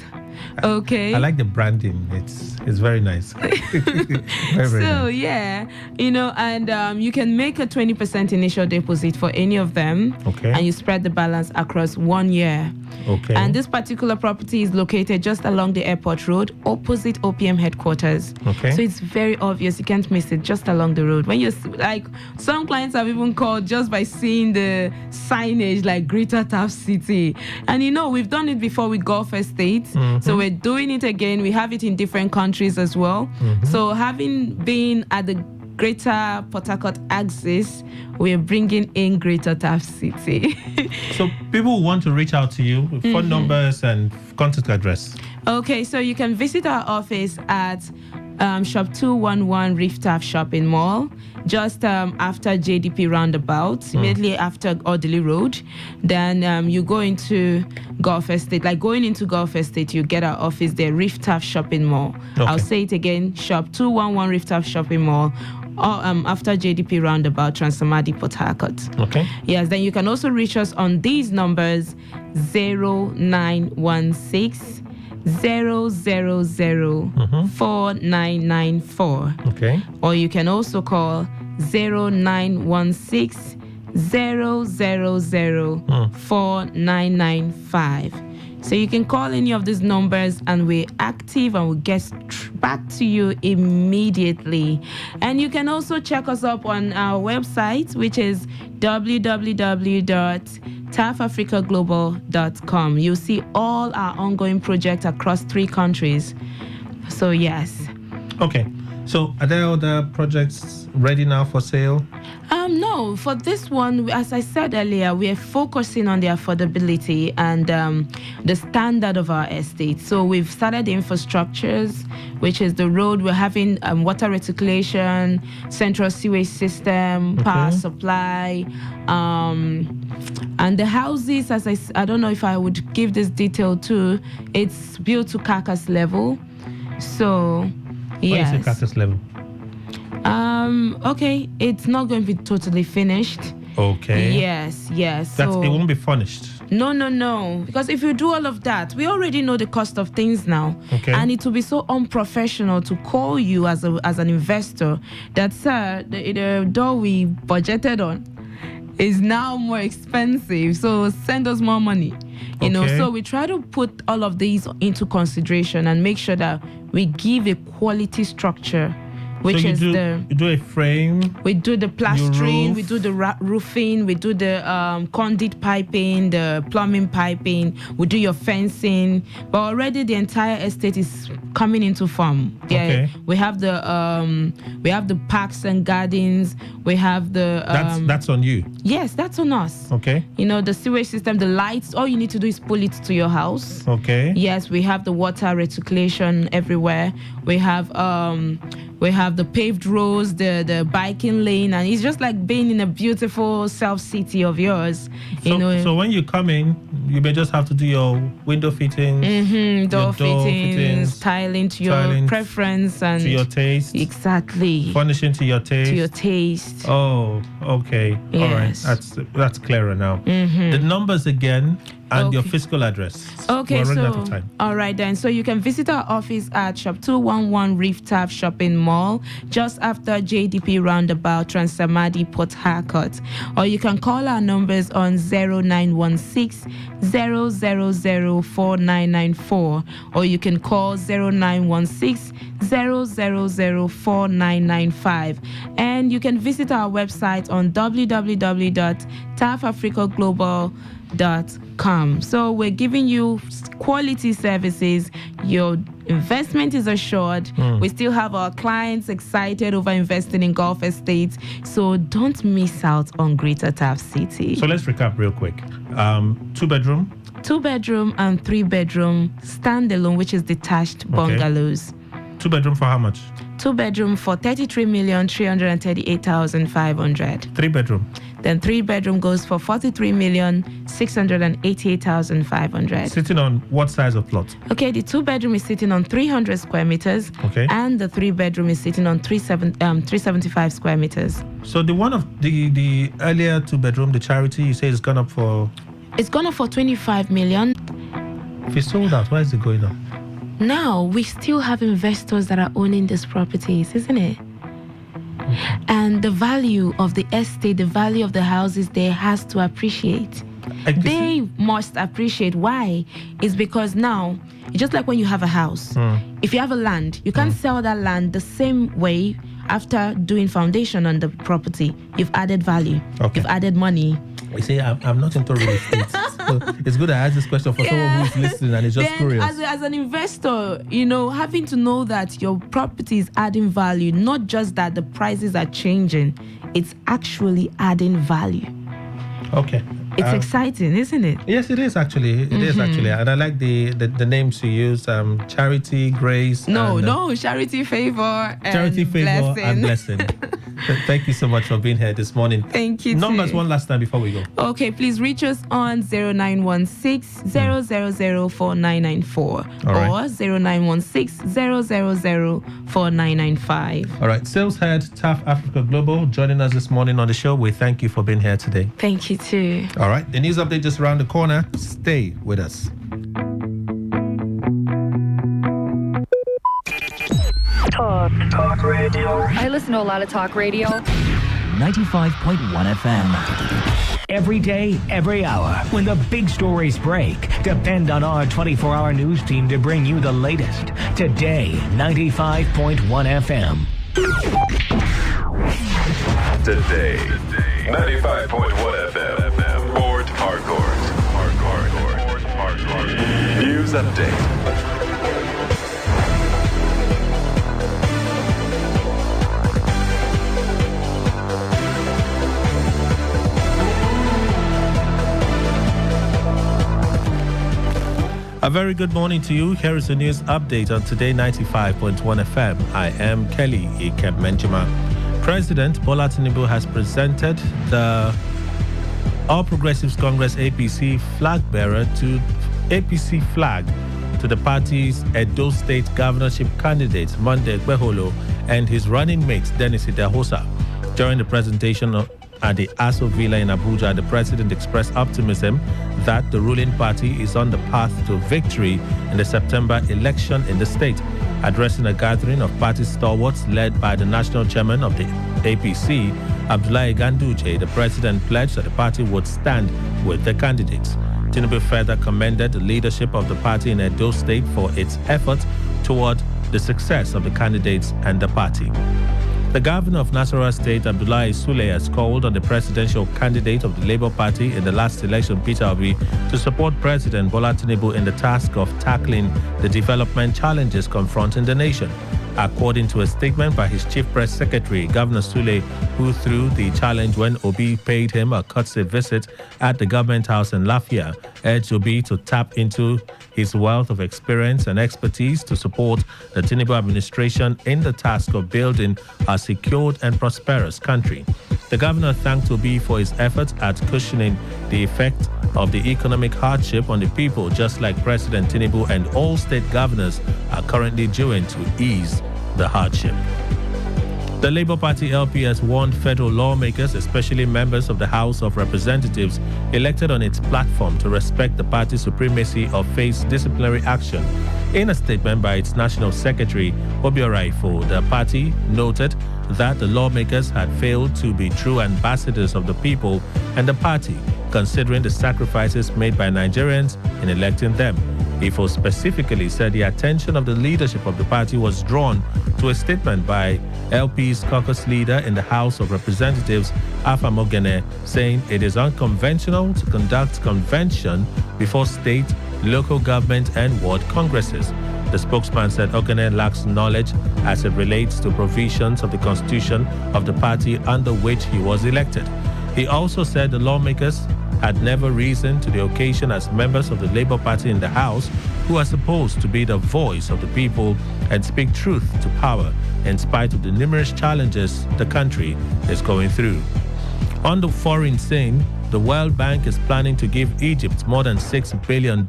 Okay. I like the branding. It's very nice. Very So nice. yeah, and you can make a 20% initial deposit for any of them. Okay. And you spread the balance across 1 year. Okay. And this particular property is located just along the airport road, opposite OPM headquarters. Okay. So it's very obvious. You can't miss it, just along the road. When you're like, some clients have even called just by seeing the signage like Greater Taft City. And we've done it before with Gulf Estate. So we're doing it again. We have it in different countries as well. So having been at the Greater Port Harcourt axis, we're bringing in Greater Taft City. So people who want to reach out to you, phone numbers and contact address. Okay, so you can visit our office at Shop 211 Reef Taft Shopping Mall, just after JDP Roundabout, immediately after Audley Road. Then you go into Gulf Estate. Like going into Gulf Estate, you get our office there, Reef Taft Shopping Mall. Okay. I'll say it again, Shop 211 Reef Taft Shopping Mall, or after JDP Roundabout, Transamadi, Port Harcourt. Okay. Yes, then you can also reach us on these numbers: 0916 000 4994. Okay. Or you can also call 0916 000 4995. So you can call any of these numbers and we're active and we'll get back to you immediately. And you can also check us up on our website, which is www.taftafricaglobal.com. You'll see all our ongoing projects across 3 countries. So yes. Okay. So are there other projects ready now for sale? No, for this one, as I said earlier, we are focusing on the affordability and the standard of our estate. So we've started the infrastructures, which is the road. We're having water reticulation, central sewage system, power supply, and the houses, I don't know if I would give this detail too, it's built to carcass level. So, yes. What is the carcass level? Okay, it's not going to be totally finished. Okay. Yes. It So won't be furnished. No. Because if you do all of that, we already know the cost of things now. Okay. And it will be so unprofessional to call you as an investor that, sir, the door we budgeted on is now more expensive. So send us more money. So we try to put all of these into consideration and make sure that we give a quality structure. Which so you do a frame. We do the plastering, roof. we do the roofing, we do the conduit piping, the plumbing piping, we do your fencing. But already the entire estate is coming into form. Okay. We have the parks and gardens. We have the That's on you. Yes, that's on us. Okay. The sewage system, the lights. All you need to do is pull it to your house. Okay. Yes, we have the water reticulation everywhere. We have the paved roads, the biking lane, and it's just like being in a beautiful self city of yours. So when you come in, you may just have to do your window fittings, door fittings, tiling to your preference and to your taste. Exactly. Furnishing to your taste. To your taste. Oh, okay. Yes. All right. That's clearer now. The numbers again and your Okay. physical address. Okay, We're running so out of time. all right then. So you can visit our office at Shop 211 Reef Taft Shopping Mall, just after JDP Roundabout, Transamadi, Port Harcourt. Or you can call our numbers on 0916 000 4994, or you can call 0916 000 4995. And you can visit our website on www.taftafricaglobal.com. So we're giving you quality services. Your investment is assured. We still have our clients excited over investing in Gulf Estates. So don't miss out on Greater Taft City. So let's recap real quick. 2-bedroom. 2-bedroom and 3-bedroom standalone, which is detached bungalows. 2-bedroom for how much? 2-bedroom for 33,338,500. 3-bedroom. Then 3-bedroom goes for 43,688,500. Sitting on what size of plot? Okay, the 2-bedroom is sitting on 300 square meters. Okay. And the 3-bedroom is sitting on 375 square meters. So the one of the earlier 2-bedroom, the charity, you say it's gone up for? It's gone up for 25 million. If it's sold out, why is it going up? Now, we still have investors that are owning these properties, isn't it? Okay. And the value of the estate, the value of the houses there has to appreciate. They must appreciate. Why? It's because now, just like when you have a house, if you have a land, you can't sell that land the same way after doing foundation on the property. You've added value. Okay. You've added money. You see, I'm not into real estate. So it's good I ask this question for someone who's listening and is just curious. As an investor, you know, having to know that your property is adding value, not just that the prices are changing, it's actually adding value. Okay. It's exciting, isn't it? Yes, it is actually. It is actually. And I like the names you use, Charity, Grace. Charity, Favor, Charity, Favor, and Blessing. Thank you so much for being here this morning. Thank you. Numbers one last time before we go. Okay, please reach us on 0916 000 4994 right. or 0916 000 4995. All right. Sales head, TAF Africa Global, joining us this morning on the show. We thank you for being here today. Thank you too. All right. The news update just around the corner. Stay with us. Talk radio. I listen to a lot of talk radio. 95.1 FM. Every day, every hour, when the big stories break, depend on our 24-hour news team to bring you the latest. Today, 95.1 FM. Today, 95.1 FM. Port Harcourt. News update. A very good morning to you. Here is the news update on Today 95.1 FM. I am Kelly Ikeb-Menjima. President Bola Tinubu has presented the All Progressives Congress APC flag bearer to APC flag to the party's Edo State governorship candidate Monday Gbeholo and his running mate Dennis Idahosa. During the presentation at the Aso Villa in Abuja, the president expressed optimism that the ruling party is on the path to victory in the September election in the state. Addressing a gathering of party stalwarts led by the national chairman of the APC, Abdullahi Ganduje, the president pledged that the party would stand with the candidates. Tinubu further commended the leadership of the party in Edo State for its efforts toward the success of the candidates and the party. The governor of Nasarawa State, Abdullahi Sule, has called on the presidential candidate of the Labour Party in the last election, Peter Obi, to support President Bola Tinubu in the task of tackling the development challenges confronting the nation. According to a statement by his chief press secretary, Governor Sule, who threw the challenge when Obi paid him a courtesy visit at the government house in Lafia, urged Obi to tap into his wealth of experience and expertise to support the Tinubu administration in the task of building a secured and prosperous country. The governor thanked Obi for his efforts at cushioning the effect of the economic hardship on the people, just like President Tinubu and all state governors are currently doing to ease the hardship. The Labour Party LP has warned federal lawmakers, especially members of the House of Representatives elected on its platform, to respect the party's supremacy or face disciplinary action. In a statement by its national secretary, Obiora Ifo, the party noted that the lawmakers had failed to be true ambassadors of the people and the party, considering the sacrifices made by Nigerians in electing them. Ifo specifically said the attention of the leadership of the party was drawn to a statement by LP's caucus leader in the House of Representatives, Alpha Mogene, saying it is unconventional to conduct convention before state, local government and ward congresses. The spokesman said Ogene lacks knowledge as it relates to provisions of the constitution of the party under which he was elected. He also said the lawmakers had never risen to the occasion as members of the Labour Party in the House, who are supposed to be the voice of the people and speak truth to power in spite of the numerous challenges the country is going through. On the foreign scene, the World Bank is planning to give Egypt more than $6 billion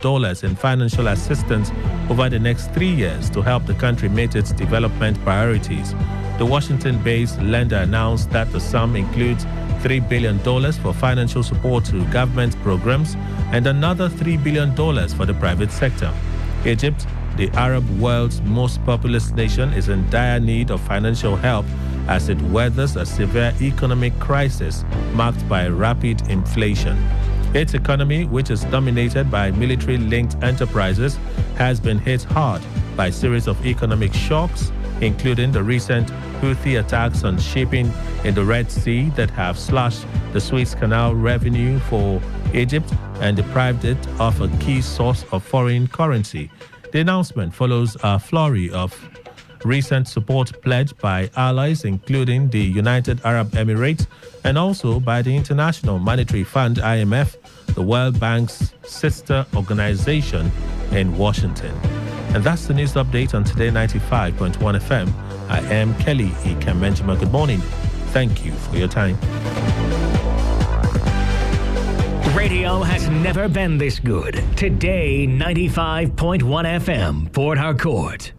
in financial assistance over the next 3 years to help the country meet its development priorities. The Washington-based lender announced that the sum includes $3 billion for financial support to government programs and another $3 billion for the private sector. Egypt, the Arab world's most populous nation, is in dire need of financial help as it weathers a severe economic crisis marked by rapid inflation. Its economy, which is dominated by military-linked enterprises, has been hit hard by a series of economic shocks, including the recent Houthi attacks on shipping in the Red Sea that have slashed the Suez Canal revenue for Egypt and deprived it of a key source of foreign currency. The announcement follows a flurry of recent support pledged by allies, including the United Arab Emirates and also by the International Monetary Fund, IMF, the World Bank's sister organization in Washington. And that's the news update on Today 95.1 FM. I am Kelly Ikemenjima. Good morning. Thank you for your time. Radio has never been this good. Today 95.1 FM, Port Harcourt.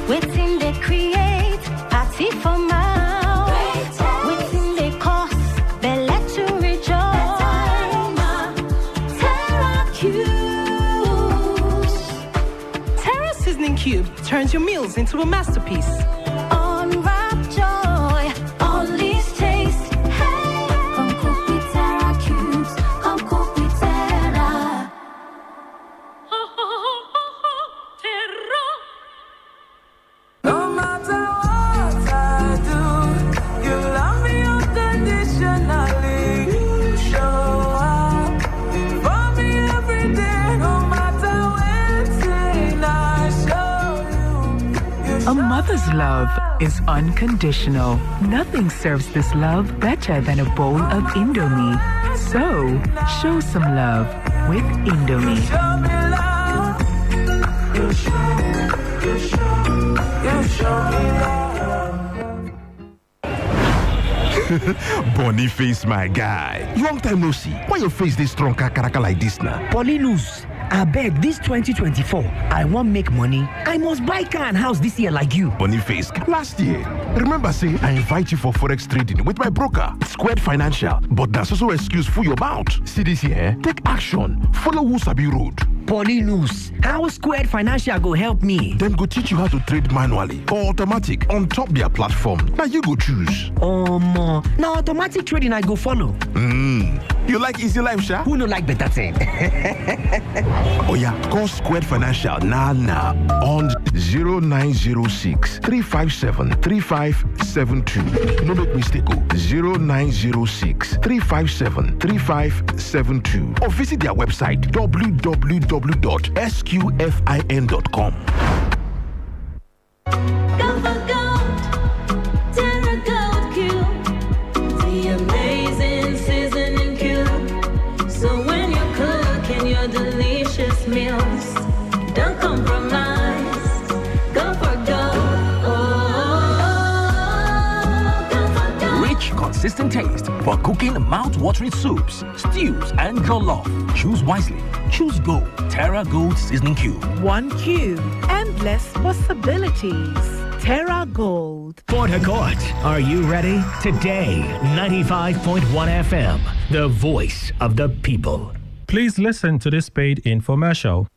Waiting they create, party for mouth. Waiting they cause, they let you rejoice. Terra Cubes. Terra Seasoning Cube turns your meals into a masterpiece. Unwrap joy, unleash taste. Hey, come cook with Terra Cubes. Come cook with Terra. No matter what I do, you love me unconditionally. You show up for me every day. No matter when I show you. A mother's love is unconditional. Nothing serves this love better than a bowl of Indomie. So, show some love with Indomie. Show me love. You show me love. Boniface, my guy. Long time no see. Why your face this strong kakaraka like this now? Polinus, I beg this 2024. I want make money. I must buy car and house this year like you. Boniface, last year, remember say I invite you for forex trading with my broker, Squared Financial. But that's also excuse for your mouth. See this here? Take action. Follow Wusabi Road. Polinus, how Squared Financial go help me? Them go teach you how to trade manually or automatic on top their platform. Now you go choose. Now automatic trading I go follow. You like easy life, Sha? Who no like better thing? Oh yeah, call Squared Financial now on 0906 357 3572. No make mistake, 0906 357 3572. Or visit their website www.sqfin.com. Go for gold, Terra Gold Cube. The amazing seasoning cube. So when you're cooking your delicious meals, don't compromise. Go for gold. Go for gold. Rich, consistent taste for cooking mouth-watering soups, stews, and jollof. Choose wisely. Choose Gold. Terra Gold Seasoning Cube. One cube. Endless possibilities. Terra Gold. Port Harcourt, are you ready? Today 95.1 FM, the voice of the people. Please listen to this paid infomercial.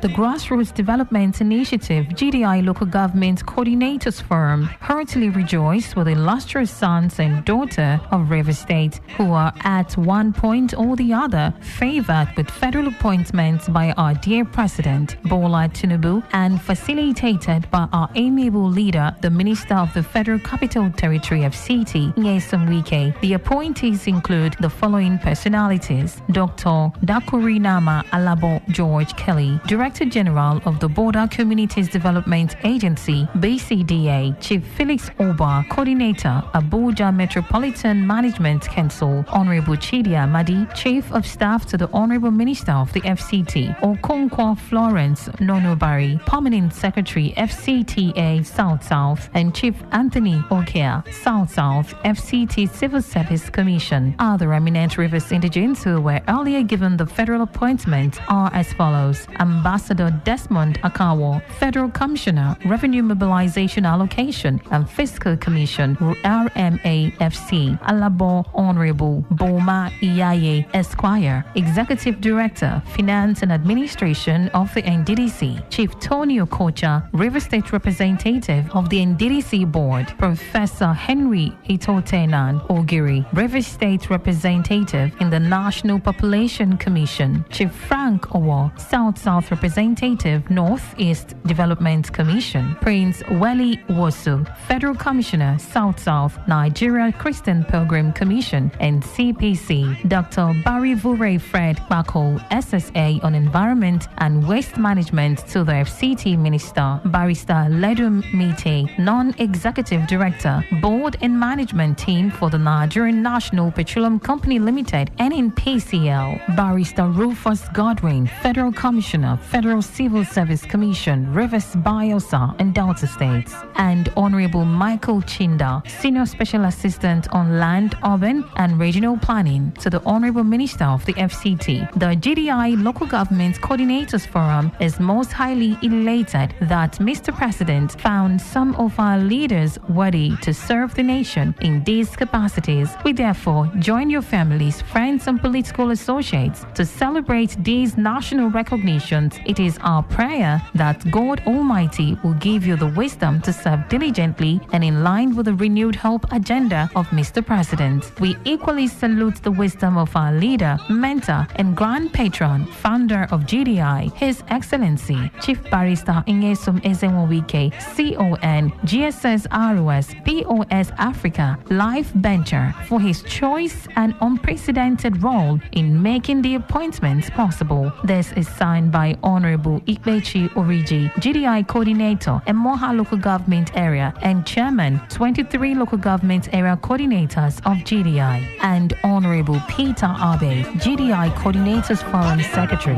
The Grassroots Development Initiative GDI Local Government Coordinators Forum heartily rejoice with the illustrious sons and daughter of River State who are at one point or the other favored with federal appointments by our dear President Bola Tinubu and facilitated by our amiable leader, the Minister of the Federal Capital Territory FCT, Nyesom Wike. The appointees include the following personalities: Dr. Dakurinama Alabo George Kelly, Director Director General of the Border Communities Development Agency, BCDA, Chief Felix Oba, Coordinator, Abuja Metropolitan Management Council, Honorable Chidi Amadi, Chief of Staff to the Honorable Minister of the FCT, Okonkwo Florence Nonobari, Permanent Secretary, FCTA South-South, and Chief Anthony Okea, South-South, FCT Civil Service Commission. Other eminent Rivers indigents who were earlier given the federal appointment are as follows: Ambassador Desmond Akawo, Federal Commissioner, Revenue Mobilization Allocation and Fiscal Commission, RMAFC, Alabo Honorable Boma Iyaye Esquire, Executive Director, Finance and Administration of the NDDC, Chief Tony Okocha, River State Representative of the NDDC Board, Professor Henry Itotenan Ogiri, River State Representative in the National Population Commission, Chief Frank Owo, South-South Representative, Northeast Development Commission, Prince Weli Wosu, Federal Commissioner, South-South, Nigeria Christian Pilgrim Commission, and CPC, Dr. Barry Vure Fred Bako, SSA on Environment and Waste Management to the FCT Minister, Barrister Ledum Mite, Non-Executive Director, Board and Management Team for the Nigerian National Petroleum Company Limited, NNPCL, Barrister Rufus Godwin, Federal Commissioner, Federal Civil Service Commission, Rivers Biosa and Delta States, and Honorable Michael Chinda, Senior Special Assistant on Land, Urban and Regional Planning to the Honorable Minister of the FCT. The GDI Local Government Coordinators Forum is most highly elated that Mr. President found some of our leaders worthy to serve the nation in these capacities. We therefore join your families, friends and political associates to celebrate these national recognitions. It is our prayer that God Almighty will give you the wisdom to serve diligently and in line with the renewed hope agenda of Mr. President. We equally salute the wisdom of our leader, mentor and grand patron, founder of GDI, His Excellency Chief Barrister Nyesom Ezenwawike, CON, GSS ROS, POS Africa, Life Venture, for his choice and unprecedented role in making the appointments possible. This is signed by Honorable Ikpechi Oriji, GDI Coordinator, Emoha Local Government Area and Chairman, 23 Local Government Area Coordinators of GDI, and Honorable Peter Abe, GDI Coordinators Forum Secretary.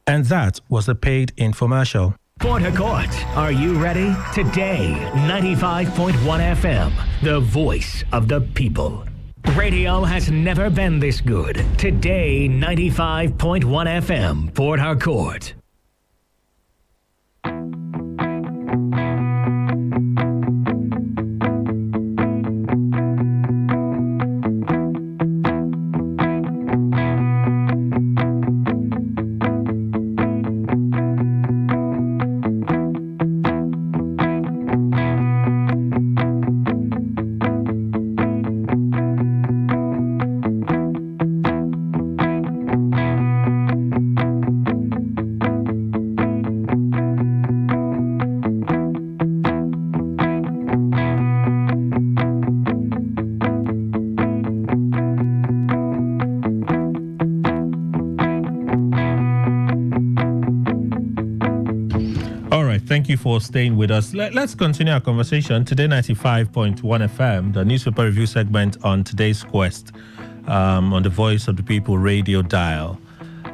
And that was a paid infomercial. Port Harcourt, are you ready? Today, 95.1 FM, the voice of the people. Radio has never been this good. Today, 95.1 FM, Port Harcourt. Thank you for staying with us. Let's continue our conversation. Today, 95.1 FM, the newspaper review segment on today's quest on the Voice of the People radio dial.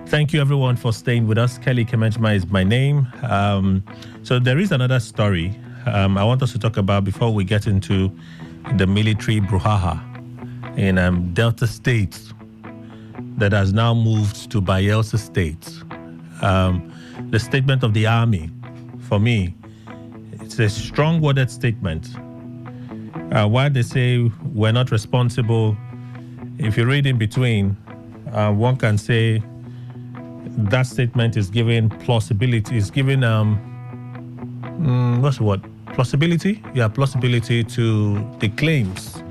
Thank you, everyone, for staying with us. Kelly Kemenchma is my name. So there is another story I want us to talk about before we get into the military brouhaha in Delta State that has now moved to Bayelsa State. The statement of the Army, for me, it's a strong-worded statement. While they say we're not responsible, if you read in between, one can say that statement is giving plausibility, is giving, what's the word? Plausibility? Yeah, plausibility to the claims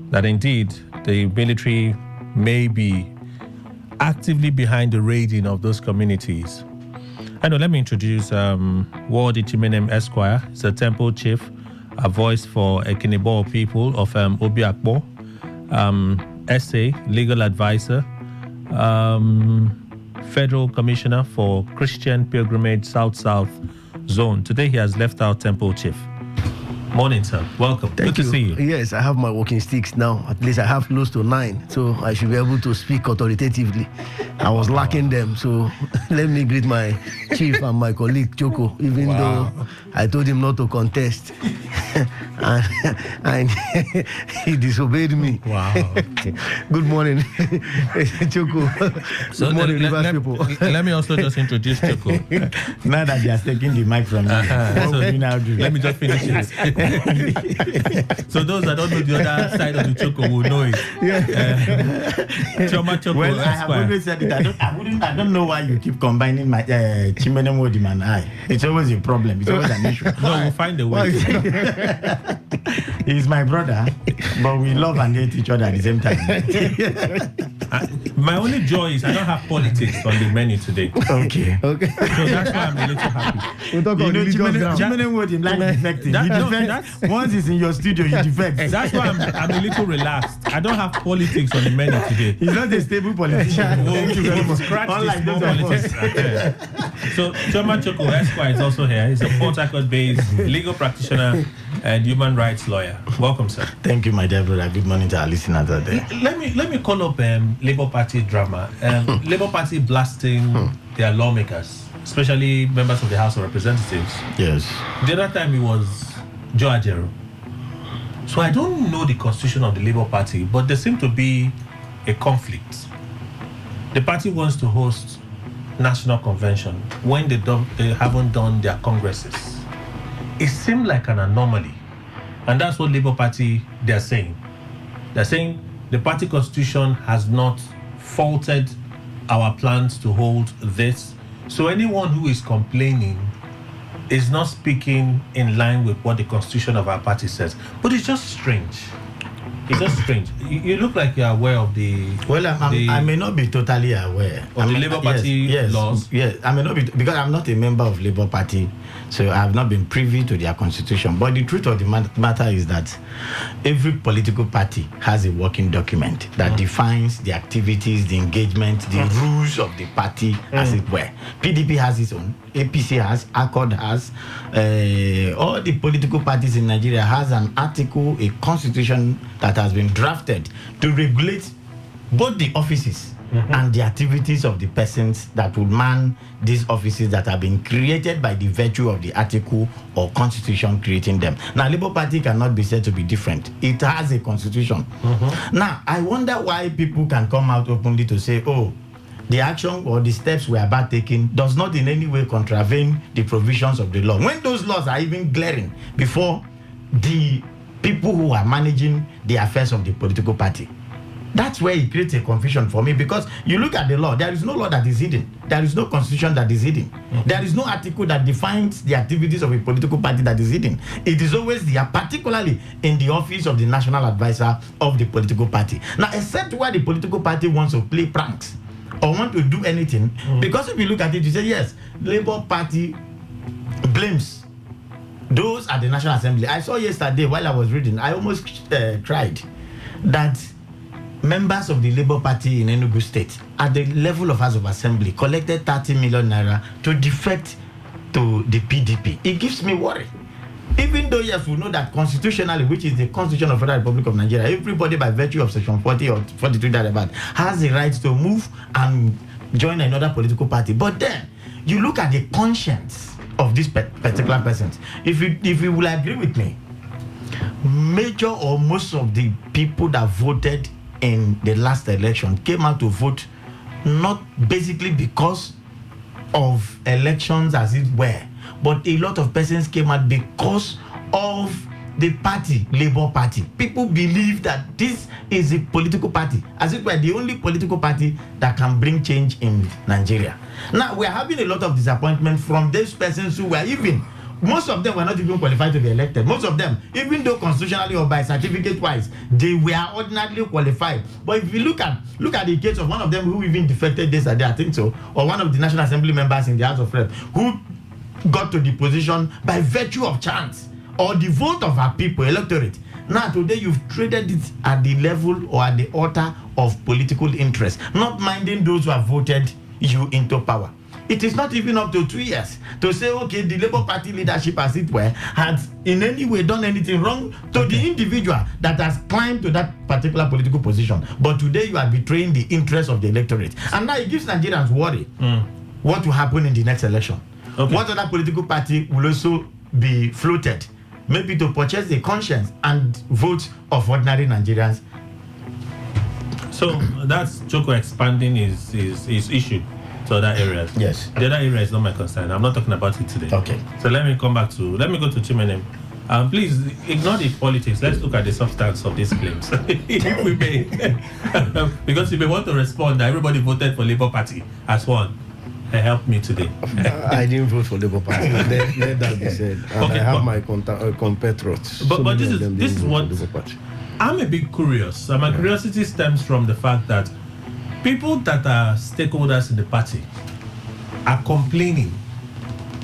that indeed the military may be actively behind the raiding of those communities. I know, let me introduce Wardi Chiminem Esquire. He's a temple chief, a voice for Ekinebo people of Obiakpo, essay, legal advisor, Federal Commissioner for Christian Pilgrimage South-South Zone. Today he has left our temple chief. Morning, sir. Welcome. Thank Good to see you. Yes, I have my walking sticks now. At least I have close to 9, so I should be able to speak authoritatively. I was lacking them, so let me greet my chief and my colleague Choco, even though I told him not to contest. and he disobeyed me. Wow. Good morning, Choco. So Good morning, Rivers people. Let me also just introduce Choco. Now that they are taking the mic from me, what will you now do? Let me just finish it. So those that don't know the other side of the Choco will know it. Choma Choco. Well, I have always said it. I don't know why you keep combining my Chimene Modim and I. It's always a problem. It's always an issue. No, we'll find a way. He's my brother, but we love and hate each other at the same time. My only joy is I don't have politics on the menu today. Okay. So that's why I'm a little happy. We'll talk about Chimene Modim like defecting. Once it's in your studio, you defect. That's why I'm a little relaxed. I don't have politics on the menu today. He's not a stable politician. Thank you very much. Unlike those politics. So Choma Choco Esquire is also here. He's a Port Harcourt-based legal practitioner and human rights lawyer. Welcome, sir. Thank you, my dear brother. Good morning to our listeners out there. Let me call up Labour Party drama. Labour Party blasting their lawmakers, especially members of the House of Representatives. Yes. The other time it was Joe Ajero. So I don't know the constitution of the Labour Party, but there seems to be a conflict. The party wants to host national convention when they haven't done their congresses. It seemed like an anomaly, and that's what Labour Party they're saying. They're saying the party constitution has not faulted our plans to hold this. So anyone who is complaining is not speaking in line with what the constitution of our party says. But it's just strange. It's just strange. You look like you're aware of the... Well, I may not be totally aware. Of the Labour Party laws? Yes, I may not be, because I'm not a member of Labour Party, so I have not been privy to their constitution. But the truth of the matter is that every political party has a working document that defines the activities, the engagement, the rules of the party, as it were. PDP has its own. APC has, ACORD has, all the political parties in Nigeria has an article, a constitution that has been drafted to regulate both the offices and the activities of the persons that would man these offices that have been created by the virtue of the article or constitution creating them. Now, Labour Party cannot be said to be different. It has a constitution. Now, I wonder why people can come out openly to say, oh, the action or the steps we are about taking does not in any way contravene the provisions of the law, when those laws are even glaring before the people who are managing the affairs of the political party. That's where it creates a confusion for me, because you look at the law, there is no law that is hidden. There is no constitution that is hidden. There is no article that defines the activities of a political party that is hidden. It is always there, particularly in the office of the national advisor of the political party. Now, except where the political party wants to play pranks or want to do anything, because if you look at it, you say, yes, Labour Party blames those at the National Assembly. I saw yesterday while I was reading, I almost cried, that members of the Labour Party in Enugu State at the level of House of Assembly collected 30 million naira to defect to the PDP. It gives me worry. Even though, yes, we know that constitutionally, which is the Constitution of the Federal Republic of Nigeria, everybody by virtue of Section 40 or 42 thereabout has the right to move and join another political party. But then, you look at the conscience of these particular persons. If you will agree with me, major or most of the people that voted in the last election came out to vote not basically because of elections as it were, but a lot of persons came out because of the party, Labour Party. People believe that this is a political party, as it were the only political party that can bring change in Nigeria. Now, we are having a lot of disappointment from those persons who were even, most of them were not even qualified to be elected. Most of them, even though constitutionally or by certificate-wise, they were ordinarily qualified. But if you look at the case of one of them who even defected this day, I think so, or one of the National Assembly members in the House of Reps, who got to the position by virtue of chance or the vote of our people, electorate. Now, today, you've traded it at the level or at the altar of political interest, not minding those who have voted you into power. It is not even up to 2 years to say, okay, the Labour Party leadership, as it were, has in any way done anything wrong to the individual that has climbed to that particular political position. But today you are betraying the interest of the electorate. And now it gives Nigerians worry what will happen in the next election. Okay. What other political party will also be floated, maybe to purchase the conscience and vote of ordinary Nigerians. So that's Choco expanding his issue to other areas. Yes. The other area is not my concern. I'm not talking about it today. Okay. So let me go to Chimenem. Please ignore the politics. Let's look at the substance of these claims. If we may. Because if we want to respond, everybody voted for Labour Party as one. Help me today. I didn't vote for Labour Party. Let that be said. And Okay, I have my compatriots. But this is what I'm a bit curious. My curiosity stems from the fact that people that are stakeholders in the party are complaining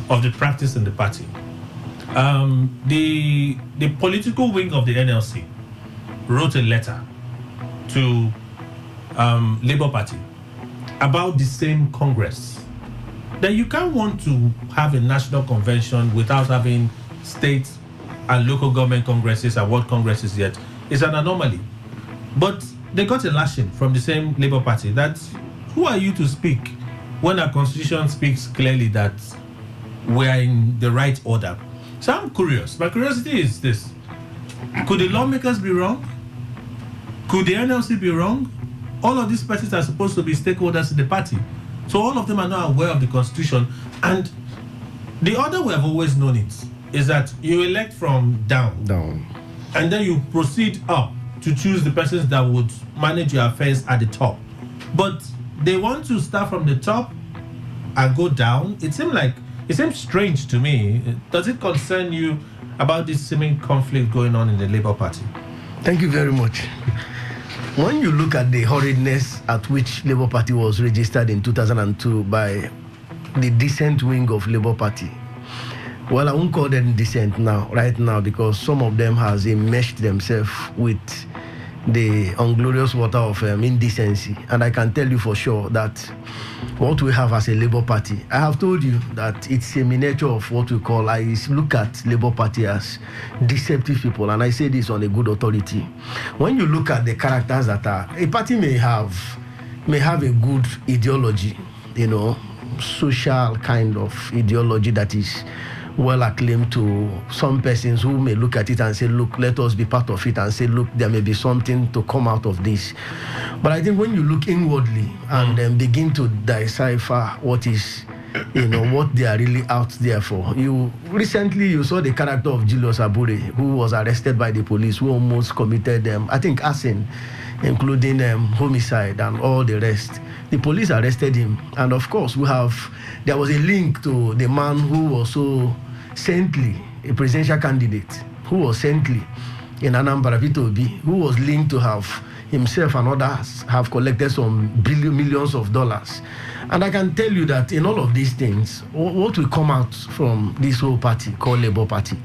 of the practice in the party. The political wing of the NLC wrote a letter to Labour Party about the same Congress. That you can't want to have a national convention without having state and local government congresses and world congresses yet. It's an anomaly. But they got a lashing from the same Labour Party that who are you to speak when our constitution speaks clearly that we are in the right order? So I'm curious. My curiosity is this. Could the lawmakers be wrong? Could the NLC be wrong? All of these parties are supposed to be stakeholders in the party. So all of them are not aware of the constitution. And the other way I've always known it is that you elect from down. And then you proceed up to choose the persons that would manage your affairs at the top. But they want to start from the top and go down. It seems strange to me. Does it concern you about this seeming conflict going on in the Labour Party? Thank you very much. When you look at the hurriedness at which Labour Party was registered in 2002 by the decent wing of Labour Party, well, I won't call them decent right now, because some of them has enmeshed themselves with the unglorious water of indecency. And I can tell you for sure that what we have as a Labour Party, I have told you that it's a miniature of what we call, I look at Labour Party as deceptive people, and I say this on a good authority. When you look at the characters that are, a party may have a good ideology, social kind of ideology that is well acclaimed to some persons who may look at it and say, look, let us be part of it, and say, look, there may be something to come out of this. But I think when you look inwardly and then begin to decipher what is, what they are really out there for. Recently you saw the character of Julius Abure, who was arrested by the police, who almost committed, arson, including homicide and all the rest. The police arrested him, and of course there was a link to the man who was so saintly, a presidential candidate, who was saintly in Anambra, Peter Obi, who was linked to have himself and others have collected some millions of dollars. And I can tell you that in all of these things, what will come out from this whole party called Labour Party.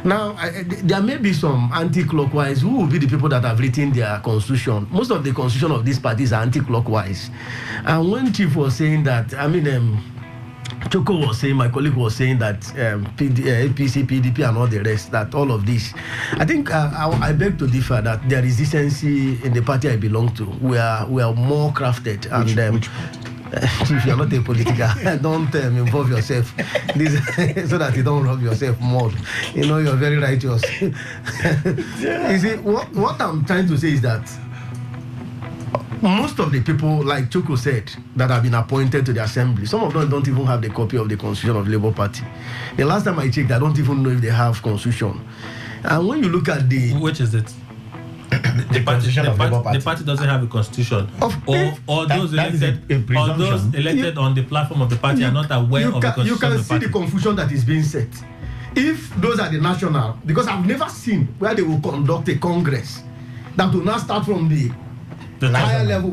Now, there may be some anti-clockwise who will be the people that have written their constitution. Most of the constitution of these parties are anti-clockwise. And when Chief was saying that, Choco was saying, my colleague was saying that APC, PDP and all the rest, that all of this. I think I beg to differ that there is decency in the party I belong to. We are more crafted. Which party? If you're not a political, don't involve yourself so that you don't rub yourself more. You're very righteous. You see, what I'm trying to say is that most of the people, like Choco said, that have been appointed to the assembly, some of them don't even have the copy of the constitution of the Labour Party. The last time I checked, I don't even know if they have constitution. And when you look at which is it? The party doesn't have a constitution. Or those elected on the platform of the party are not aware of the constitution of the party. You can see the confusion that is being set. If those are the national, because I've never seen where they will conduct a congress that will not start from the higher level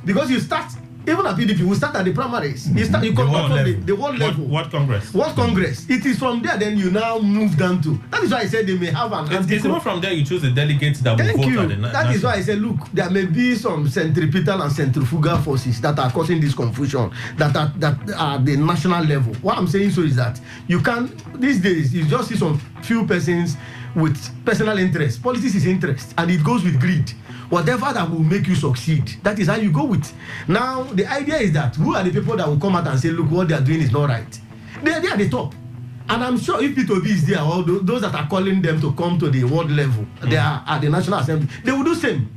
because you start even at PDP, we start at the primaries. You come back from the world level. What Congress? What Congress? It is from there, then you now move down to. That is why I said they may have an. It's not from there you choose the delegates that will vote at the That is why I said, look, there may be some centripetal and centrifugal forces that are causing this confusion, that are the national level. What I'm saying so is that you can, these days, you just see some few persons with personal interest. Politics is interest, and it goes with greed. Whatever that will make you succeed, that is how you go with. Now, the idea is that who are the people that will come out and say, look, what they are doing is not right? They are at the top. And I'm sure if P2B is there, or those that are calling them to come to the world level, they are at the National Assembly, they will do same.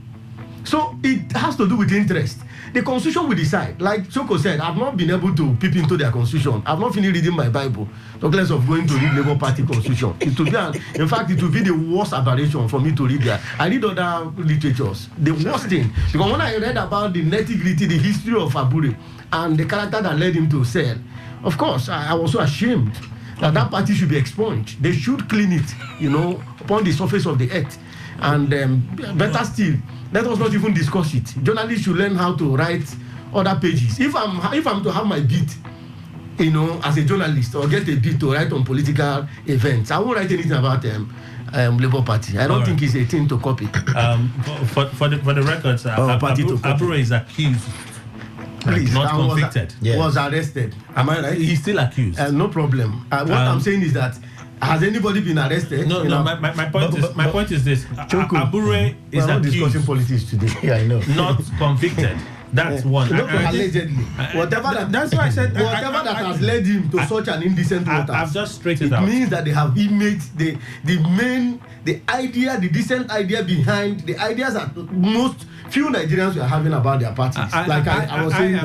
So it has to do with interest. The constitution will decide. Like Choco said, I've not been able to peep into their constitution. I've not finished reading my Bible. Talk less of going to read Labour Party constitution. It will be, in fact, it will be the worst aberration for me to read that. I read other literatures. The worst thing. Because when I read about the nitty-gritty, the history of Abure, and the character that led him to sell, of course, I was so ashamed that party should be expunged. They should clean it, upon the surface of the earth. And better still, let us not even discuss it. Journalists should learn how to write other pages. If I'm to have my beat, as a journalist, or get a beat to write on political events, I won't write anything about Labour Party. I don't think it's a thing to copy. For the records, Abure is accused. Please, not convicted. Was arrested. Am I right? He's still accused. No problem. What I'm saying is that, has anybody been arrested? No. My point is this: Abure is accused. We're not discussing politics today. Yeah, I know. Not convicted. That's one. Allegedly. That's why I said whatever that has led him to such an indecent waters. I've just straightened out. It means that they have imaged the decent idea behind the ideas that most few Nigerians were having about their parties. I was saying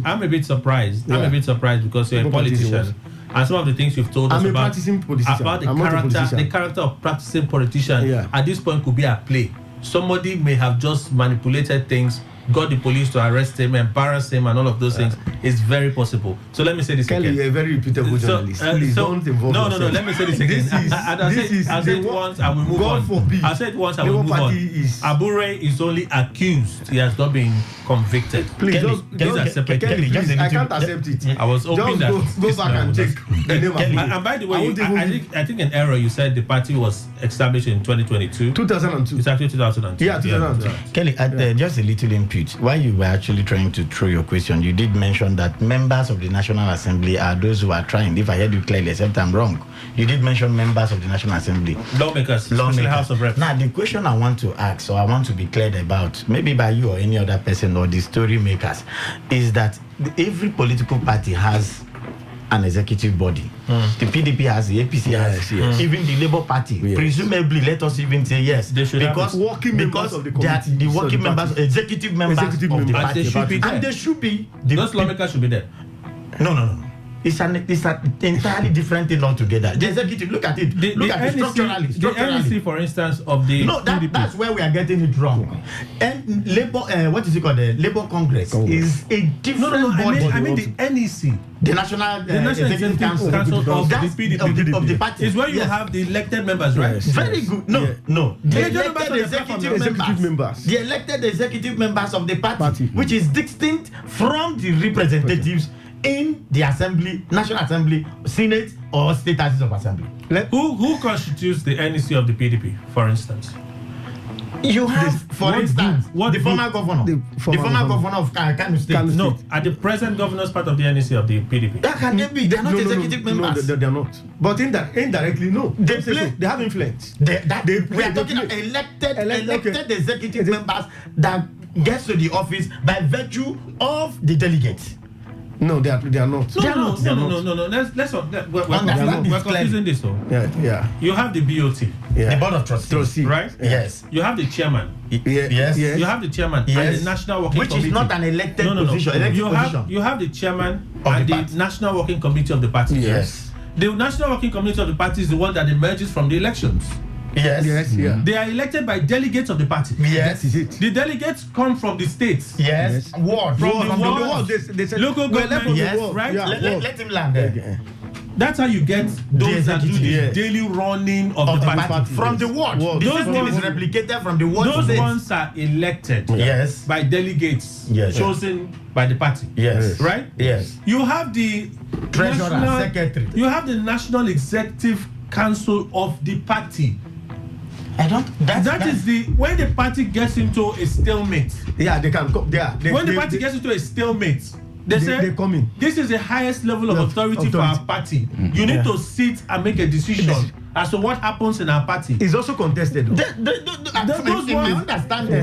I'm a bit surprised. I'm a bit surprised because you're a politician. And some of the things you've told us about the character of practicing politician at this point could be at play. Somebody may have just manipulated things, got the police to arrest him, embarrass him, and all of those things. It's very possible. So let me say this Kelly, again. you're a very reputable journalist. Please don't involve yourself. No. Let me say this again. I'll say it once and we move on. I'll say it once and we move on. Abure is only accused. He has not been convicted. Please, Kelly, I can't accept it. I was hoping that. Go back and check the name. And by the way, I think an error. You said the party was established in 2022. 2002. It's actually 2002. Yeah, 2002. Kelly, just a little input. While you were actually trying to throw your question, you did mention that members of the National Assembly are those who are trying. If I heard you clearly, except I'm wrong. You did mention members of the National Assembly. Lawmakers. House of Reps. Now, the question I want to ask, or I want to be cleared about, maybe by you or any other person or the story makers, is that every political party has an executive body. The PDP has, the APC has, even the Labour Party. Presumably, let us even say yes, because working members of the committee, the working members, executive members of the party, and they should be. Those lawmakers should be there. No. It's an entirely different thing altogether. The executive, look at it. Look at it structurally. The NEC, for instance, of the that's where we are getting it wrong. And Labour, what is it called? The Labour Congress is a different body. I mean the NEC, the National Executive Council of the PDP. Of the party. Is where you have the elected members, right? Very good. No. The elected executive members. The elected executive members of the party, which is distinct from the representatives in the assembly, National Assembly, Senate, or state houses of assembly. Who constitutes the NEC of the PDP, for instance? You have, for instance, the former governor. The former governor of Kano State. No, are the present governors part of the NEC of the PDP? That can they be? They're not executive members. No, they're not. But indirectly, no. They have influence. We are talking about elected executive members that gets to the office by virtue of the delegates. No, they are not. No. We're confusing this though. Yeah. You have the BOT. The Board of Trustees. Right? Yes. You have the chairman. Yes. You have the chairman and the National Working Committee. Which is not an elected position. You have the chairman and the National Working Committee of the party. Yes. The National Working Committee of the party is the one that emerges from the elections. Yes. They are elected by delegates of the party. Yes. The delegates come from the states. Yes. Ward. From the ward. They said local government. Yes. Right? Let him land there. That's how you get those that do the daily running of the party. From the ward. Those ones is replicated from the ward. Those ones are elected by delegates chosen by the party. Yes. Right? Yes. You have the treasurer, secretary. You have the National Executive Council of the party. That is the when the party gets into a stalemate. Yeah, they can come. When the party gets into a stalemate, they say come in. This is the highest level of authority for our party. You need to sit and make a decision as to what happens in our party. It's also contested. Those ones understand. I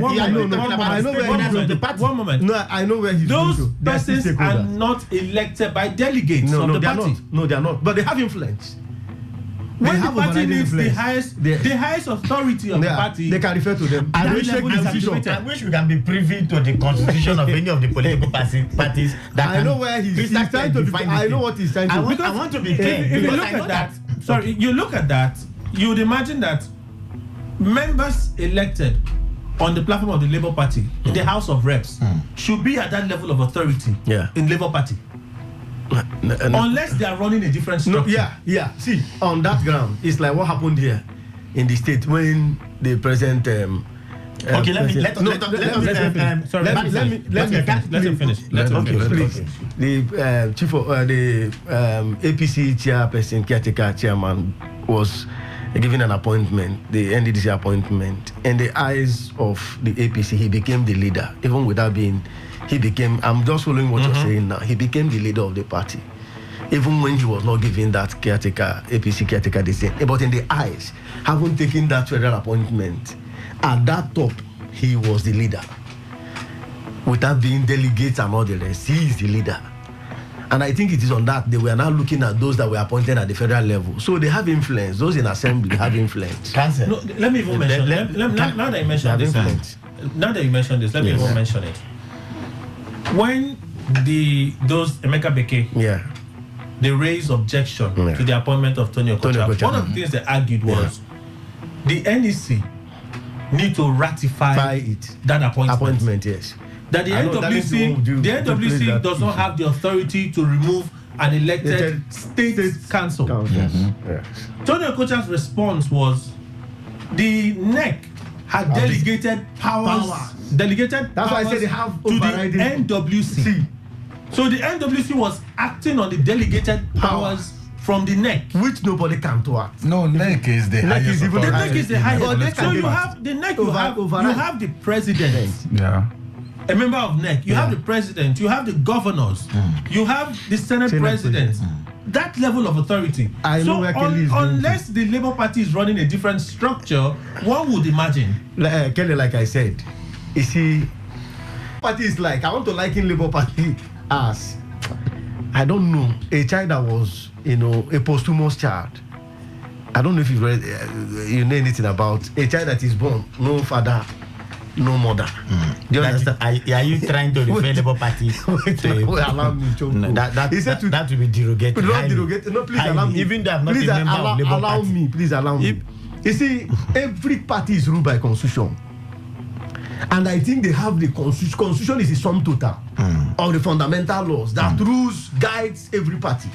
know where he's the party. One moment. No, I know where he's those persons are not elected by delegates of the party. No, they are not. But they have influence. When the party needs the highest authority of the party, they can refer to them. I wish we can be privy to the constitution of any of the political parties. I know where he's trying to define. I know what he's trying to. I want to be clear. If you look at that, you look at that, you would imagine that members elected on the platform of the Labour Party in the House of Reps should be at that level of authority in Labour Party. Unless they are running a different structure. See, on that ground, it's like what happened here in the state when the president. Let him finish. The chief of the APC chairperson, caretaker chairman, was given an appointment, the NDDC appointment. In the eyes of the APC, he became the leader, even without being. I'm just following what you're saying now. He became the leader of the party, even when he was not given that caretaker, APC caretaker decision. But in the eyes, having taken that federal appointment, at that top, he was the leader. Without being delegates and all the rest, he is the leader. And I think it is on that they were now looking at those that were appointed at the federal level. So they have influence. Those in assembly have influence. No, let me even mention. Now that you mentioned this, let me even mention it. When those Emeka Beke, they raised objection to the appointment of Tony Okocha. One of the things they argued was the NEC need to ratify that appointment. Yes. That the NWC does not have the authority to remove an elected state council. Tony Okocha's response was the NEC had delegated powers. That's why I said they have to the NWC. So the NWC was acting on the delegated powers from the NEC, which nobody can to act. No, NEC is the highest. The NEC is the highest. So you have the NEC. You have the president. A member of NEC. You have the president. You have the governors. You have the Senate president. That level of authority. Unless the Labour Party is running a different structure, one would imagine. Kelly, like I said, you see, party is like, I want to liken Labour Party as, I don't know, a child that was, a posthumous child. I don't know if you've read, you know anything about a child that is born, no father, no mother. Do you understand? Are you trying to refer Labour Party to allow me to that will be derogatory. No, please allow me. Even though I'm not a member of Labour Party. Please allow me. You see, every party is ruled by constitution. And I think they have the constitution. Constitution is the sum total of the fundamental laws that rules, guides every party.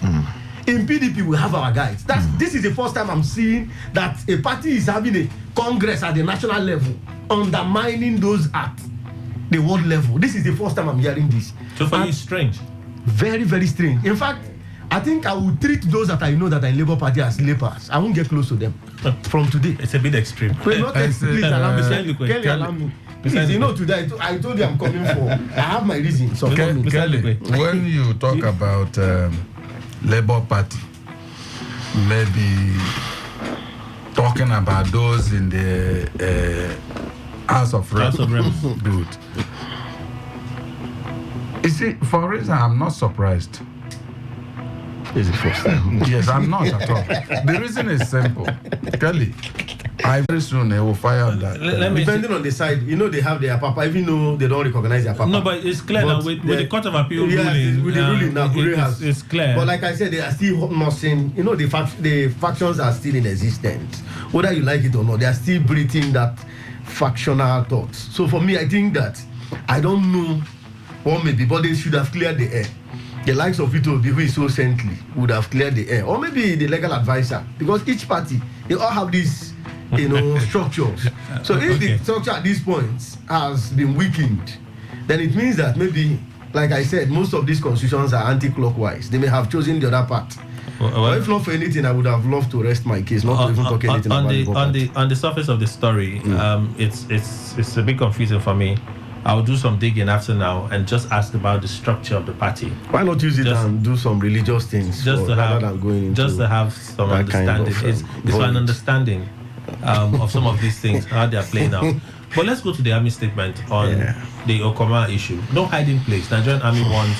In PDP, we have our guides. This is the first time I'm seeing that a party is having a congress at the national level, undermining those at the world level. This is the first time I'm hearing this. So for you, it's strange. Very, very strange. In fact, I think I will treat those that I know that are in Labour Party as lepers. I won't get close to them from today. It's a bit extreme. Please allow me. Kelly, allow me. Please, today I told you I'm coming for. I have my reasons. So Kelly, when you talk about Labour Party, maybe talking about those in the House of Reps. Good. You see, for a reason, I'm not surprised. It's the first time. Yes, I'm not at all. The reason is simple. Kelly, very soon they will fire on that. Depending on the side, they have their papa, even though they don't recognize their papa. No, but it's clear now with the Court of Appeal ruling. With the ruling now, it's clear. But like I said, they are still nursing. The factions are still in existence. Whether you like it or not, they are still breathing that factional thoughts. So for me, I think that I don't know what maybe, but they should have cleared the air. the likes of Vito Obi, who is so saintly, would have cleared the air, or maybe the legal advisor, because each party, they all have this, structures. So if the structure at this point has been weakened, then it means that maybe, like I said, most of these constitutions are anti-clockwise. They may have chosen the other part. But if not for anything, I would have loved to rest my case, not to even talk anything about on the surface of the story. It's a bit confusing for me. I'll do some digging after now and just ask about the structure of the party. Why not use it and do some religious things rather than going into just to have some understanding? It's for an understanding of some of these things, how they are playing out. But let's go to the army statement on the Okoma issue. No hiding place. Nigerian army wants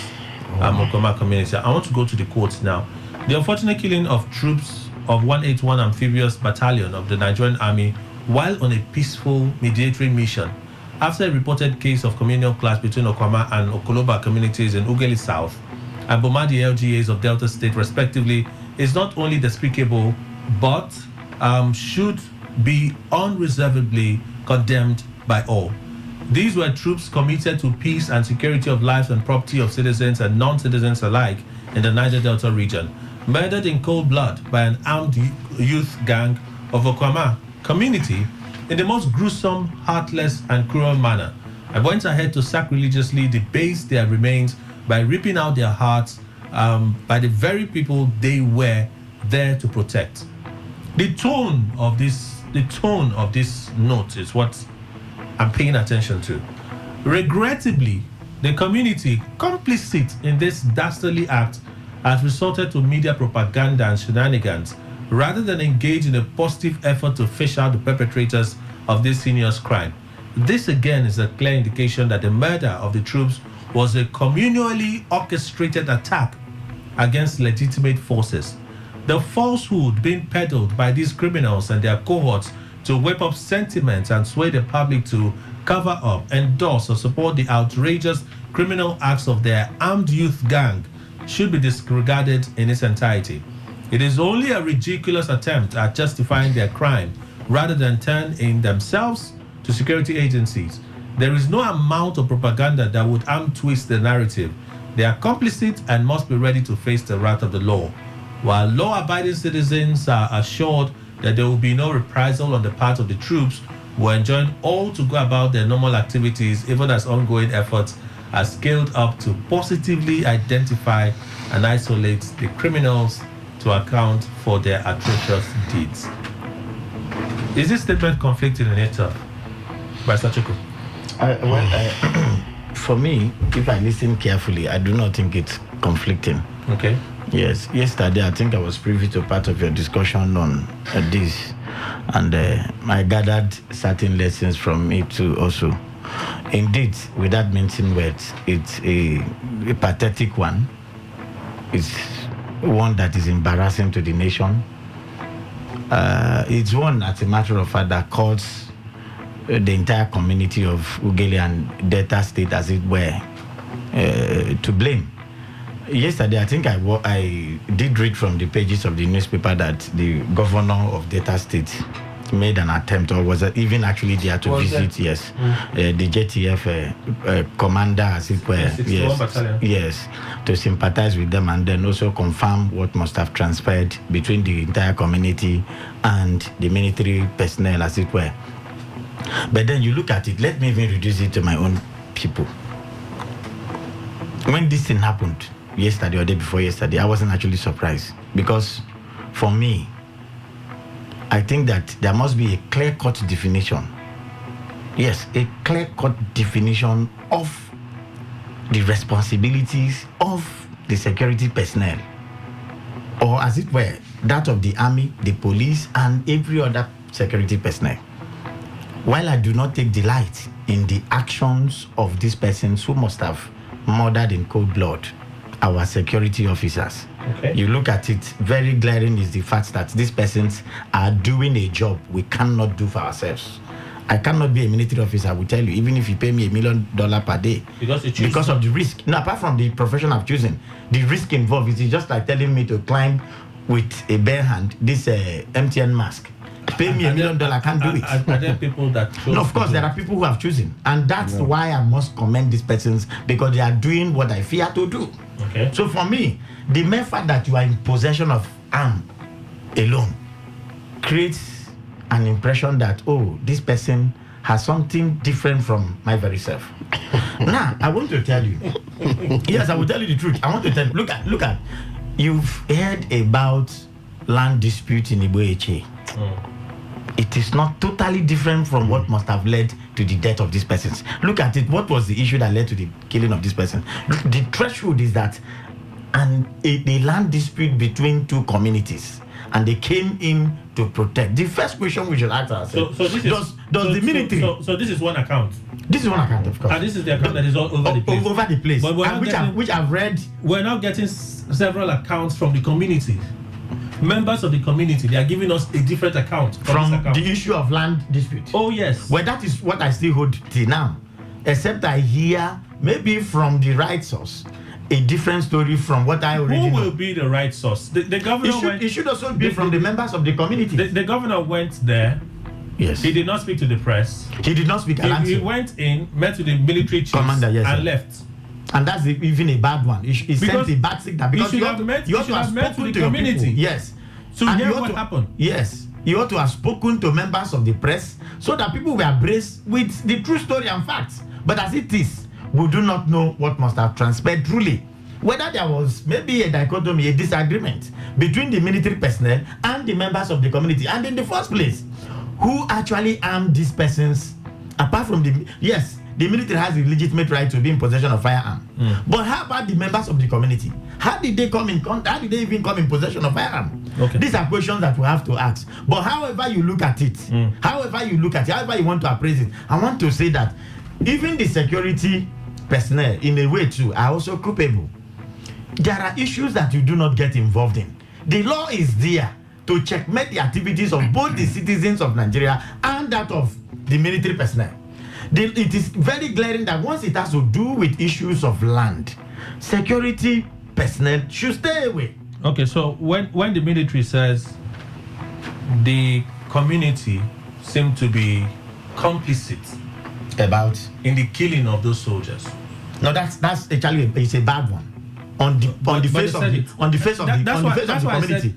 Okoma community. I want to go to the quotes now. The unfortunate killing of troops of 181 Amphibious Battalion of the Nigerian Army while on a peaceful mediatory mission after a reported case of communal clash between Okoma and Okoloba communities in Ughelli South and Bomadi LGAs of Delta State respectively is not only despicable but should be unreservedly condemned by all. These were troops committed to peace and security of lives and property of citizens and non-citizens alike in the Niger Delta region, murdered in cold blood by an armed youth gang of Okoma community in the most gruesome, heartless, and cruel manner, and went ahead to sacrilegiously debase their remains by ripping out their hearts by the very people they were there to protect. The tone of this note is what I'm paying attention to. Regrettably, the community complicit in this dastardly act has resorted to media propaganda and shenanigans rather than engage in a positive effort to fish out the perpetrators of this heinous crime. This again is a clear indication that the murder of the troops was a communally orchestrated attack against legitimate forces. The falsehood being peddled by these criminals and their cohorts to whip up sentiments and sway the public to cover up, endorse, or support the outrageous criminal acts of their armed youth gang should be disregarded in its entirety. It is only a ridiculous attempt at justifying their crime rather than turn in themselves to security agencies. There is no amount of propaganda that would arm twist the narrative. They are complicit and must be ready to face the wrath of the law. While law-abiding citizens are assured that there will be no reprisal on the part of the troops, who are enjoined all to go about their normal activities, even as ongoing efforts are scaled up to positively identify and isolate the criminals to account for their atrocious deeds. Is this statement conflicting in itself? By Sachiko? For me, if I listen carefully, I do not think it's conflicting. Okay. Yes. Yesterday, I think I was privy to part of your discussion on this, and I gathered certain lessons from it too also. Indeed, without mentioning words, it's a pathetic one. It's one that is embarrassing to the nation. It's one, as a matter of fact, that calls the entire community of Ughelli and Delta State, as it were, to blame. Yesterday, I think I did read from the pages of the newspaper that the governor of Delta State made an attempt, or was even actually there to visit, the JTF commander, as it were, yes, to sympathize with them and then also confirm what must have transpired between the entire community and the military personnel, as it were. But then you look at it, let me even reduce it to my own people. When this thing happened yesterday or day before yesterday, I wasn't actually surprised, because for me, I think that there must be a clear-cut definition. Yes, a clear-cut definition of the responsibilities of the security personnel, or as it were, that of the army, the police, and every other security personnel. While I do not take delight in the actions of these persons who must have murdered in cold blood our security officers, you look at it, very glaring is the fact that these persons are doing a job we cannot do for ourselves. I cannot be a military officer, I will tell you, even if you pay me $1 million per day. Because of the risk. No, apart from the profession I've chosen, the risk involved is just like telling me to climb with a bare hand this MTN mask. Pay me $1 million, I can't do it. Are there people that chose? No, of course, there are people who have chosen. And that's why I must commend these persons, because they are doing what I fear to do. Okay. So for me, the mere fact that you are in possession of arm alone creates an impression that, oh, this person has something different from my very self. Now, I want to tell you. Yes, I will tell you the truth. I want to tell you. Look at. You've heard about land dispute in Igbo. It is not totally different from what must have led to the death of these persons. Look at it. What was the issue that led to the killing of this person? The threshold is that a land dispute between two communities, and they came in to protect. The first question we should ask ourselves: does the military? So this is one account. This is one account, of course. And this is the account that is all over the place. Over the place. But which I've read. We're now getting several accounts from the community. Members of the community, they are giving us a different account from the issue of land dispute. Oh yes. Well, that is what I still hold till now, except I hear maybe from the right source a different story from what I already know. Who will be the right source? The governor it should also be from the members of the community. The governor went there. Yes. He did not speak to the press. He did not speak. He went in, met with the military chiefs, commander, yes, and sir. left. And that's even a bad one. He sent a bad signal because you ought to have spoken to the community. Yes. So hear what happened. Yes. You ought to have spoken to members of the press so that people were braced with the true story and facts. But as it is, we do not know what must have transpired truly. Whether there was maybe a dichotomy, a disagreement between the military personnel and the members of the community. And in the first place, who actually armed these persons apart from the... Yes, the military has a legitimate right to be in possession of firearm. But how about the members of the community? How did they even come in possession of firearm? Okay. These are questions that we have to ask. But however you look at it, however you want to appraise it, I want to say that even the security personnel, in a way too, are also culpable. There are issues that you do not get involved in. The law is there to checkmate the activities of both the citizens of Nigeria and that of the military personnel. It is very glaring that once it has to do with issues of land, security personnel should stay away. Okay, so when the military says the community seem to be complicit in the killing of those soldiers, no, that's actually it's a bad one on the face of the community.